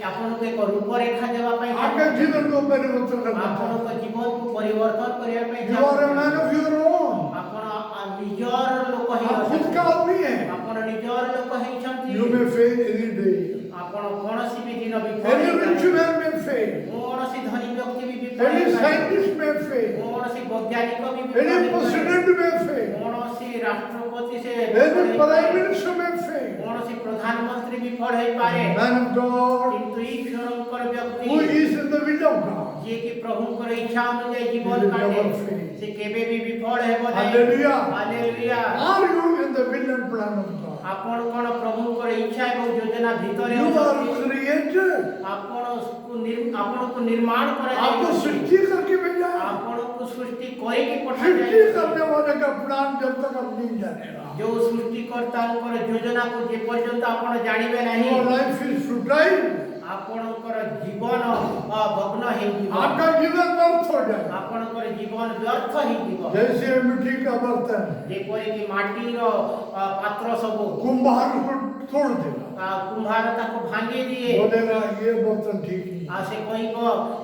Speaker 3: ଆପଣଙ୍କୁ ଏକ ରୂପରେଖା ଦେବା ପାଇଁ
Speaker 2: आपके
Speaker 3: ଚାହାନ୍ତି
Speaker 2: जीवन को परिवर्तन करना चाहता
Speaker 3: ଆପଣଙ୍କ ଜୀବନକୁ ପରିବର୍ତ୍ତନ କରିବା ପାଇଁ
Speaker 2: है. You are a
Speaker 3: ଚାହାନ୍ତି
Speaker 2: man of your own.
Speaker 3: ଆପଣ ନିଜର ଲୋକ
Speaker 2: आप खुद
Speaker 3: ହେଇଛନ୍ତି
Speaker 2: का आदमी है.
Speaker 3: ଆପଣ ନିଜର ଲୋକ ହେଇଛନ୍ତି
Speaker 2: You may fail any day.
Speaker 3: ଆପଣ କୌଣସି ବି ଦିନ ବିଫଳ
Speaker 2: Any rich
Speaker 3: ହେଇପାରେ।
Speaker 2: man may fail.
Speaker 3: କୌଣସି ଧନୀ ବ୍ୟକ୍ତି ବି ବିଫଳ
Speaker 2: Any
Speaker 3: ହେଇପାରେ।
Speaker 2: scientist may fail.
Speaker 3: କୌଣସି ବୈଜ୍ଞାନିକ ବି ବିଫଳ
Speaker 2: Any
Speaker 3: ହେଇପାରେ।
Speaker 2: president may fail.
Speaker 3: କୌଣସି ରାଷ୍ଟ୍ରପତି ସେ
Speaker 2: Any
Speaker 3: ବିଫଳ
Speaker 2: prime
Speaker 3: ହେଇପାରେ।
Speaker 2: minister may fail.
Speaker 3: କୌଣସି ପ୍ରଧାନମନ୍ତ୍ରୀ ବିଫଳ ହେଇପାରେ
Speaker 2: Man of God
Speaker 3: କିନ୍ତୁ ଈଶ୍ୱରଙ୍କର ବ୍ୟକ୍ତି
Speaker 2: who is in the will of God.
Speaker 3: ଯିଏକି ପ୍ରଭୁଙ୍କର ଇଚ୍ଛା ଅନୁଯାୟୀ ଜୀବନ
Speaker 2: He will
Speaker 3: କାଟେ
Speaker 2: never fail.
Speaker 3: ସେ କେବେ ବି ବିଫଳ ହେବ ନାହିଁ
Speaker 2: Hallelujah.
Speaker 3: Hallelujah
Speaker 2: Are you in the will and plan of God?
Speaker 3: ଆପଣ କଣ ପ୍ରଭୁଙ୍କର ଇଚ୍ଛା ଏବଂ ଯୋଜନା ଭିତରେ
Speaker 2: You are
Speaker 3: ଅଛନ୍ତି
Speaker 2: created.
Speaker 3: ଆପଣଙ୍କୁ ନିର୍ମାଣ
Speaker 2: आपको
Speaker 3: କରାଯାଇଛି
Speaker 2: सृष्टि करके भेजा है.
Speaker 3: ଆପଣଙ୍କୁ ସୃଷ୍ଟି କରିକି
Speaker 2: सृष्टि
Speaker 3: ପଠାଯାଇଛି
Speaker 2: करने वाले का प्लान जब तक आप नहीं जानेगा.
Speaker 3: ଯୋଉ ସୃଷ୍ଟିକର୍ତ୍ତାଙ୍କର ଯୋଜନାକୁ ଯେ ପର୍ଯ୍ୟନ୍ତ ଆପଣ ଜାଣିବେ ନାହିଁ
Speaker 2: Your life is futile.
Speaker 3: ଆପଣଙ୍କର ଜୀବନ ଭଗ୍ନ ହେଇଯିବ
Speaker 2: आपका जीवन व्यर्थ हो जाए.
Speaker 3: ଆପଣଙ୍କର ଜୀବନ ବ୍ୟର୍ଥ ହେଇଯିବ
Speaker 2: जैसे मिट्टी का बर्तन
Speaker 3: ଯେପରିକି ମାଟିର ପାତ୍ର ସବୁ
Speaker 2: कुम्हार को तोड़ देगा,
Speaker 3: କୁମ୍ଭାର ତାକୁ ଭାଙ୍ଗି ଦିଏ
Speaker 2: बोलेगा ये बर्तन ठीक नहीं.
Speaker 3: ଆଉ ସେ କହିବ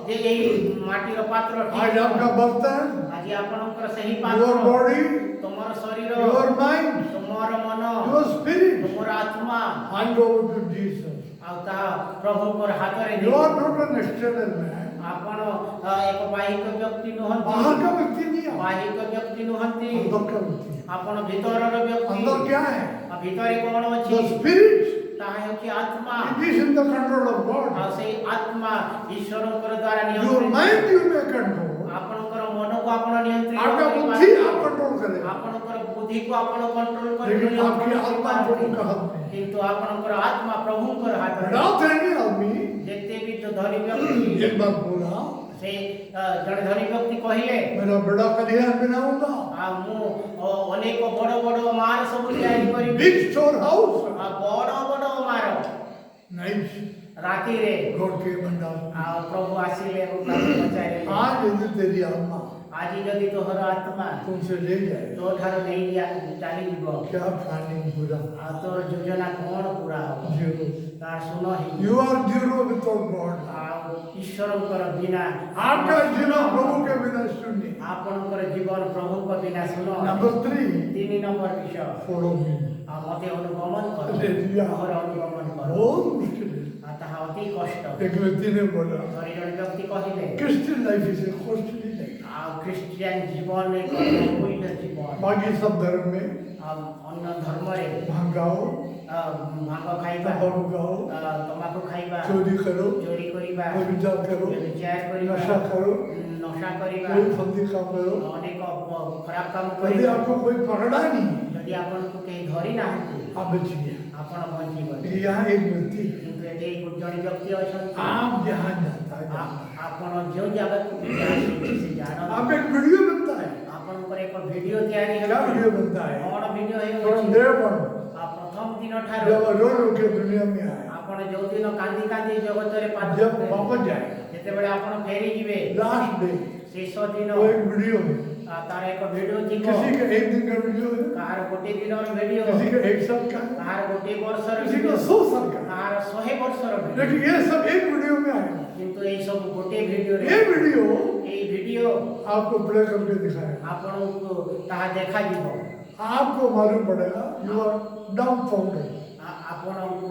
Speaker 3: ଯେ ଏଇ ମାଟିର ପାତ୍ର ଠିକ
Speaker 2: आज आपका बर्तन,
Speaker 3: ଆଜି ଆପଣଙ୍କର ସେହି
Speaker 2: your
Speaker 3: ପାତ୍ର
Speaker 2: body,
Speaker 3: ତୁମର ଶରୀର
Speaker 2: your mind,
Speaker 3: ତୁମର ମନ
Speaker 2: your spirit,
Speaker 3: ତୁମର ଆତ୍ମା
Speaker 2: hand over to Jesus.
Speaker 3: ଆଉ ତାହା ପ୍ରଭୁଙ୍କର ହାତରେ
Speaker 2: You
Speaker 3: ଦିଅ
Speaker 2: are not an external man.
Speaker 3: ଆପଣ ଏକ ବାହିକ ବ୍ୟକ୍ତି
Speaker 2: बाहर
Speaker 3: ନୁହନ୍ତି
Speaker 2: का व्यक्ति नहीं है,
Speaker 3: ବାହିକ ବ୍ୟକ୍ତି ନୁହନ୍ତି
Speaker 2: अंदर का व्यक्ति है.
Speaker 3: ଆପଣ ଭିତରର ବ୍ୟକ୍ତି
Speaker 2: अंदर क्या है?
Speaker 3: ଆଉ ଭିତରେ କଣ ଅଛି
Speaker 2: The spirit.
Speaker 3: ତାହା ହେଉଛି ଆତ୍ମା
Speaker 2: It is in the control of
Speaker 3: ଆଉ
Speaker 2: God.
Speaker 3: ସେଇ ଆତ୍ମା ଈଶ୍ୱରଙ୍କର ଦ୍ୱାରା
Speaker 2: Your
Speaker 3: ନିୟନ୍ତ୍ରିତ
Speaker 2: mind you may control.
Speaker 3: ଆପଣଙ୍କର ମନକୁ ଆପଣ ନିୟନ୍ତ୍ରିତ
Speaker 2: आपका बुद्धि
Speaker 3: କରିପାରିବେ
Speaker 2: आप कंट्रोल करेगा.
Speaker 3: ଆପଣଙ୍କର ବୁଦ୍ଧିକୁ ଆପଣ କଣ୍ଟ୍ରୋଲ
Speaker 2: लेकिन
Speaker 3: କରିପାରିବେ
Speaker 2: आपकी आत्मा प्रभु का हाथ में.
Speaker 3: କିନ୍ତୁ ଆପଣଙ୍କର ଆତ୍ମା ପ୍ରଭୁଙ୍କର ହାତରେ
Speaker 2: बड़ा धनी आदमी
Speaker 3: ଯେତେ ବି ଧନୀ ବ୍ୟକ୍ତି
Speaker 2: एक बार बोला,
Speaker 3: ସେ ଜଣେ ଧନୀ ବ୍ୟକ୍ତି କହିଲେ
Speaker 2: मेरा बड़ा कल्याण बनाऊंगा,
Speaker 3: ଆଉ ମୁଁ ଅନେକ ବଡ଼ ବଡ଼ ମାର ସବୁ ତିଆରି କରିବି
Speaker 2: बिग स्टोर हाउस,
Speaker 3: ଆଉ ବଡ଼ ବଡ଼ ମାର
Speaker 2: नाइट
Speaker 3: ରାତିରେ
Speaker 2: गॉड के भंडार.
Speaker 3: ଆଉ ପ୍ରଭୁ ଆସିଲେ ଏବଂ ତାଙ୍କୁ ପଚାରିଲେ
Speaker 2: आज यदि तेरी आत्मा
Speaker 3: ଆଜି ଯଦି ତୋହର ଆତ୍ମା
Speaker 2: तुमसे ले जाए,
Speaker 3: ତୋ ଠାରୁ ନେଇ ଚାଲିଯିବ
Speaker 2: क्या प्लानिंग पूरा?
Speaker 3: ଆଉ ତୋର ଯୋଜନା କଣ ପୁରା ହବ
Speaker 2: जीरो.
Speaker 3: ତାହା ଶୁଣ ହିଁ
Speaker 2: You are zero without God.
Speaker 3: ଆଉ ଈଶ୍ୱରଙ୍କର ବିନା
Speaker 2: आपका जीवन प्रभु के बिना शून्य.
Speaker 3: ଆପଣଙ୍କର ଜୀବନ ପ୍ରଭୁଙ୍କ ବିନା ଶୁଣ
Speaker 2: Number 3,
Speaker 3: 3 ନମ୍ବର ବିଷୟ
Speaker 2: follow me.
Speaker 3: ଆଉ ମତେ ଅନୁଗମନ କର
Speaker 2: Hallelujah.
Speaker 3: ମୋର ଅନୁଗମନ କର
Speaker 2: बहुत मुश्किल है.
Speaker 3: ଆଉ ତାହା ଅତି କଷ୍ଟ
Speaker 2: एक व्यक्ति ने बोला,
Speaker 3: ଧରି ଜଣେ ବ୍ୟକ୍ତି କହିଲେ
Speaker 2: Christian life is a costly life.
Speaker 3: ଆଉ ଖ୍ରୀଷ୍ଟିଆନ ଜୀବନ ଏକ ଅମୂଲ୍ୟ ଜୀବନ
Speaker 2: बाकी सब धर्म में
Speaker 3: ଆଉ ଅନ୍ୟ ଧର୍ମରେ
Speaker 2: भांगाओ,
Speaker 3: ଭାଙ୍ଗ ଖାଇବା
Speaker 2: तंबाकू खाओ,
Speaker 3: ତମାଖୁ ଖାଇବା
Speaker 2: चोरी करो,
Speaker 3: ଚୋରି କରିବା
Speaker 2: व्यभिचार करो,
Speaker 3: ବ୍ୟଭିଚାର କରିବା
Speaker 2: नशा करो,
Speaker 3: ନଶା କରିବା
Speaker 2: कोई फंदी काम करो.
Speaker 3: ଅନେକ ଖରାପ କାମ
Speaker 2: यदि
Speaker 3: କରିବା
Speaker 2: आपको कोई पकड़ा नहीं,
Speaker 3: ଯଦି ଆପଣଙ୍କୁ କେହି ଧରି ନାହାନ୍ତି
Speaker 2: आप बचिए.
Speaker 3: ଆପଣ ବଞ୍ଚିବେ
Speaker 2: यहाँ एक व्यक्ति,
Speaker 3: କିନ୍ତୁ ଏଠି ଜଣେ ବ୍ୟକ୍ତି ଅଛନ୍ତି
Speaker 2: आप जहाँ जाता है
Speaker 3: ଆପଣ ଯେଉଁ ଜାଗାକୁ ଯାଆନ୍ତି ସେ ଜାଣ
Speaker 2: आप एक वीडियो बनता है
Speaker 3: ଆପଣଙ୍କର ଏକ ଭିଡିଓ ତିଆରି
Speaker 2: क्या
Speaker 3: ହେଉଛି
Speaker 2: वीडियो बनता है
Speaker 3: କଣ ଭିଡିଓ
Speaker 2: फ्रॉम
Speaker 3: ହେଉଛି
Speaker 2: डे वन
Speaker 3: ପ୍ରଥମ ଦିନ ଠାରୁ
Speaker 2: जब रो रो के दुनिया में आए
Speaker 3: ଆପଣ ଯୋଉ ଦିନ କାନ୍ଦି କାନ୍ଦି ଜଗତରେ ପାଦ
Speaker 2: जब
Speaker 3: ପକାଇବେ,
Speaker 2: वापस जाए
Speaker 3: ଯେତେବେଳେ ଆପଣ ଫେରି ଯିବେ
Speaker 2: लास्ट डे
Speaker 3: ଶେଷ ଦିନ
Speaker 2: वो एक वीडियो है
Speaker 3: ତାର ଏକ ଭିଡିଓ ଥିବ
Speaker 2: किसी का एक दिन का वीडियो है
Speaker 3: କାହାର ଗୋଟିଏ ଦିନର ଭିଡିଓ
Speaker 2: किसी का एक साल का है
Speaker 3: କାହାର ଗୋଟିଏ ବର୍ଷର
Speaker 2: किसी
Speaker 3: ଭିଡିଓ
Speaker 2: का 100 साल का है
Speaker 3: କାହାର 100 ବର୍ଷର ଭିଡିଓ
Speaker 2: लेकिन ये सब एक वीडियो में आएगा
Speaker 3: କିନ୍ତୁ ଏଇ ସବୁ ଗୋଟିଏ ଭିଡିଓରେ
Speaker 2: ये वीडियो
Speaker 3: ଏଇ ଭିଡିଓ
Speaker 2: आपको प्ले करके दिखाएगा
Speaker 3: ଆପଣଙ୍କୁ ତାହା ଦେଖାଯିବ
Speaker 2: आपको मालूम पड़ेगा यू आर डाउन फाउंडेड
Speaker 3: ଆପଣଙ୍କୁ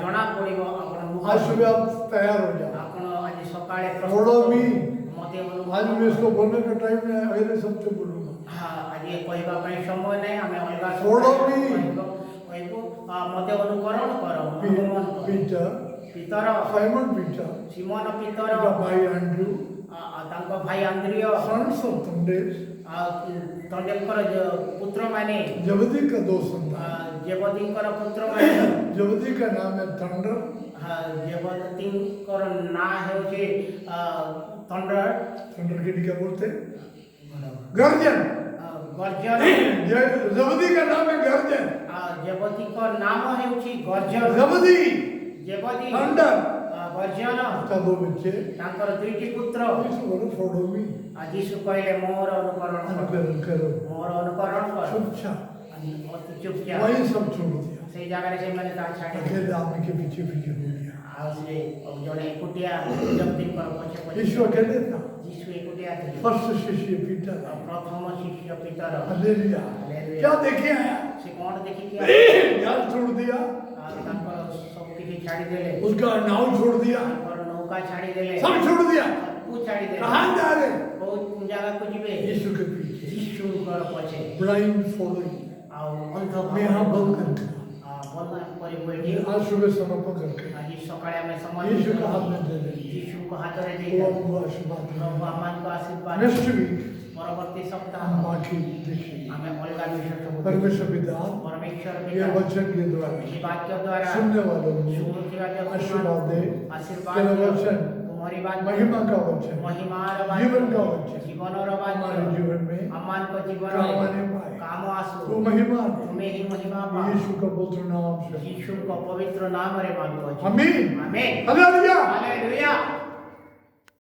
Speaker 3: ଜଣା ପଡିବ ଆପଣ ମୁଖ
Speaker 2: आज सुबह आप तैयार हो जाओ
Speaker 3: ଆପଣ ଆଜି ସକାଳେ
Speaker 2: Follow me.
Speaker 3: ମତେ
Speaker 2: आज मैं इसको बोलने का टाइम नहीं है अगले सबसे बोलूंगा
Speaker 3: ଆଜି କହିବା ପାଇଁ ସମୟ ନାହିଁ ଆମେ ଅଲଗା
Speaker 2: Follow me.
Speaker 3: କହିବୁ ମତେ ଅନୁକରଣ କର ଅନୁଗମନ କର।
Speaker 2: पीटर
Speaker 3: ପିତର
Speaker 2: साइमन पीटर
Speaker 3: ସିମନ ପିତର
Speaker 2: भाई एंड्रू
Speaker 3: ତାଙ୍କ ଭାଇ ଆନ୍ଦ୍ରିୟ
Speaker 2: सन्स ऑफ थंडेस
Speaker 3: ତଣ୍ଡେଙ୍କର ପୁତ୍ରମାନେ
Speaker 2: जबदी का दो संतान
Speaker 3: ଜେବତୀଙ୍କର ପୁତ୍ରମାନେ
Speaker 2: जबदी का नाम है थंडर
Speaker 3: ଜେବତୀଙ୍କର ନାଁ ହେଉଛି ଥଣ୍ଡର
Speaker 2: थंडर के लिए क्या बोलते हैं गर्जन
Speaker 3: ଗର୍ଜନ
Speaker 2: जबदी का नाम है गर्जन
Speaker 3: ଜେବତୀଙ୍କ ନାମ ହେଉଛି ଗର୍ଜନ
Speaker 2: जबदी
Speaker 3: ଜେବତୀ
Speaker 2: थंडर
Speaker 3: ଗର୍ଜନ
Speaker 2: का दो बच्चे
Speaker 3: ତାଙ୍କର ଦୁଇଟି ପୁତ୍ର
Speaker 2: इसको बोलो फॉलो मी
Speaker 3: ଯୀଶୁ କହିଲେ ମୋର ଅନୁକରଣ କର
Speaker 2: अनुकरण करो
Speaker 3: ମୋର ଅନୁକରଣ କର
Speaker 2: चुपचाप
Speaker 3: ଅତି ଚୁପଚାପ
Speaker 2: वही सब छोड़ दिया
Speaker 3: ସେଇ ଜାଗାରେ ସେମାନେ ତାହା ଛାଡ଼ି
Speaker 2: अकेले आदमी के पीछे पीछे हो गया
Speaker 3: ଆଉ ସେ ଜଣେ ଏକୁଟିଆ ଜଗତୀଙ୍କର ପଛେ ପଛେ
Speaker 2: यीशु अकेले था
Speaker 3: ଯୀଶୁ ଏକୁଟିଆ ଥିଲେ
Speaker 2: फर्स्ट शिष्य पीटर
Speaker 3: ପ୍ରଥମ ଶିଷ୍ୟ ପିତର
Speaker 2: हालेलुया क्या देखे आया
Speaker 3: ସେ କଣ ଦେଖିକି
Speaker 2: जाल छोड़ दिया
Speaker 3: ତାଙ୍କର ସବୁ କିଛି ଛାଡ଼ିଦେଲେ
Speaker 2: उसका नाव छोड़ दिया
Speaker 3: ତାଙ୍କର ନୌକା ଛାଡ଼ିଦେଲେ
Speaker 2: सब छोड़ दिया
Speaker 3: ସବୁ ଛାଡ଼ିଦେଲେ
Speaker 2: कहाँ जा रहे
Speaker 3: ବହୁତ ଜାଗାକୁ ଯିବେ
Speaker 2: यीशु के पीछे
Speaker 3: ଯୀଶୁଙ୍କର ପଛେ
Speaker 2: ब्लाइंड फॉलोइंग
Speaker 3: ଆଉ ଅନ୍ଧ
Speaker 2: मैं यहाँ बंद करके
Speaker 3: ଭଲ କରିବୁ ଏଠି
Speaker 2: आज सुबह समर्पण करके
Speaker 3: ଆଜି ସକାଳେ ଆମେ ସମୟ
Speaker 2: यीशु का हाथ में दे देंगे
Speaker 3: ଯୀଶୁଙ୍କ ହାତରେ
Speaker 2: वो
Speaker 3: ଦେଇଦେବୁ
Speaker 2: हमको आशीर्वाद
Speaker 3: ପ୍ରଭୁ
Speaker 2: देंगे
Speaker 3: ଆମମାନଙ୍କୁ ଆଶୀର୍ବାଦ
Speaker 2: नेक्स्ट वीक
Speaker 3: ପରବର୍ତ୍ତୀ ସପ୍ତାହ
Speaker 2: हम बाकी देखेंगे
Speaker 3: ଆମେ ଅଲଗା ବିଷୟ ସବୁ
Speaker 2: परमेश्वर पिता
Speaker 3: ପରମେଶ୍ୱର
Speaker 2: ये
Speaker 3: ପିତା
Speaker 2: वचन के द्वारा
Speaker 3: ଏହି ବାକ୍ୟ ଦ୍ୱାରା
Speaker 2: सुनने वालों को
Speaker 3: ଶୁଣୁଥିବା
Speaker 2: आशीर्वाद दे
Speaker 3: ଆଶୀର୍ବାଦ
Speaker 2: तेरा
Speaker 3: ଦିଅ।
Speaker 2: वचन
Speaker 3: ତୁମରି ବାକ୍ୟ
Speaker 2: महिमा का वचन
Speaker 3: ମହିମାର
Speaker 2: जीवन
Speaker 3: ବାକ୍ୟ
Speaker 2: का वचन
Speaker 3: ଜୀବନର
Speaker 2: हमारे
Speaker 3: ବାକ୍ୟ
Speaker 2: जीवन में
Speaker 3: ଆମମାନଙ୍କ
Speaker 2: काम
Speaker 3: ଜୀବନରେ
Speaker 2: आने पाए
Speaker 3: କାମ ଆସୁ
Speaker 2: वो महिमा दे
Speaker 3: ତୁମେ ହିଁ ମହିମା ପାଅ
Speaker 2: यीशु का पवित्र नाम से
Speaker 3: ଯୀଶୁଙ୍କ ପବିତ୍ର ନାମରେ ମାଗୁଅଛୁ
Speaker 2: आमीन
Speaker 3: ଆମେନ୍
Speaker 2: हालेलुया
Speaker 3: ହାଲେଲୁୟା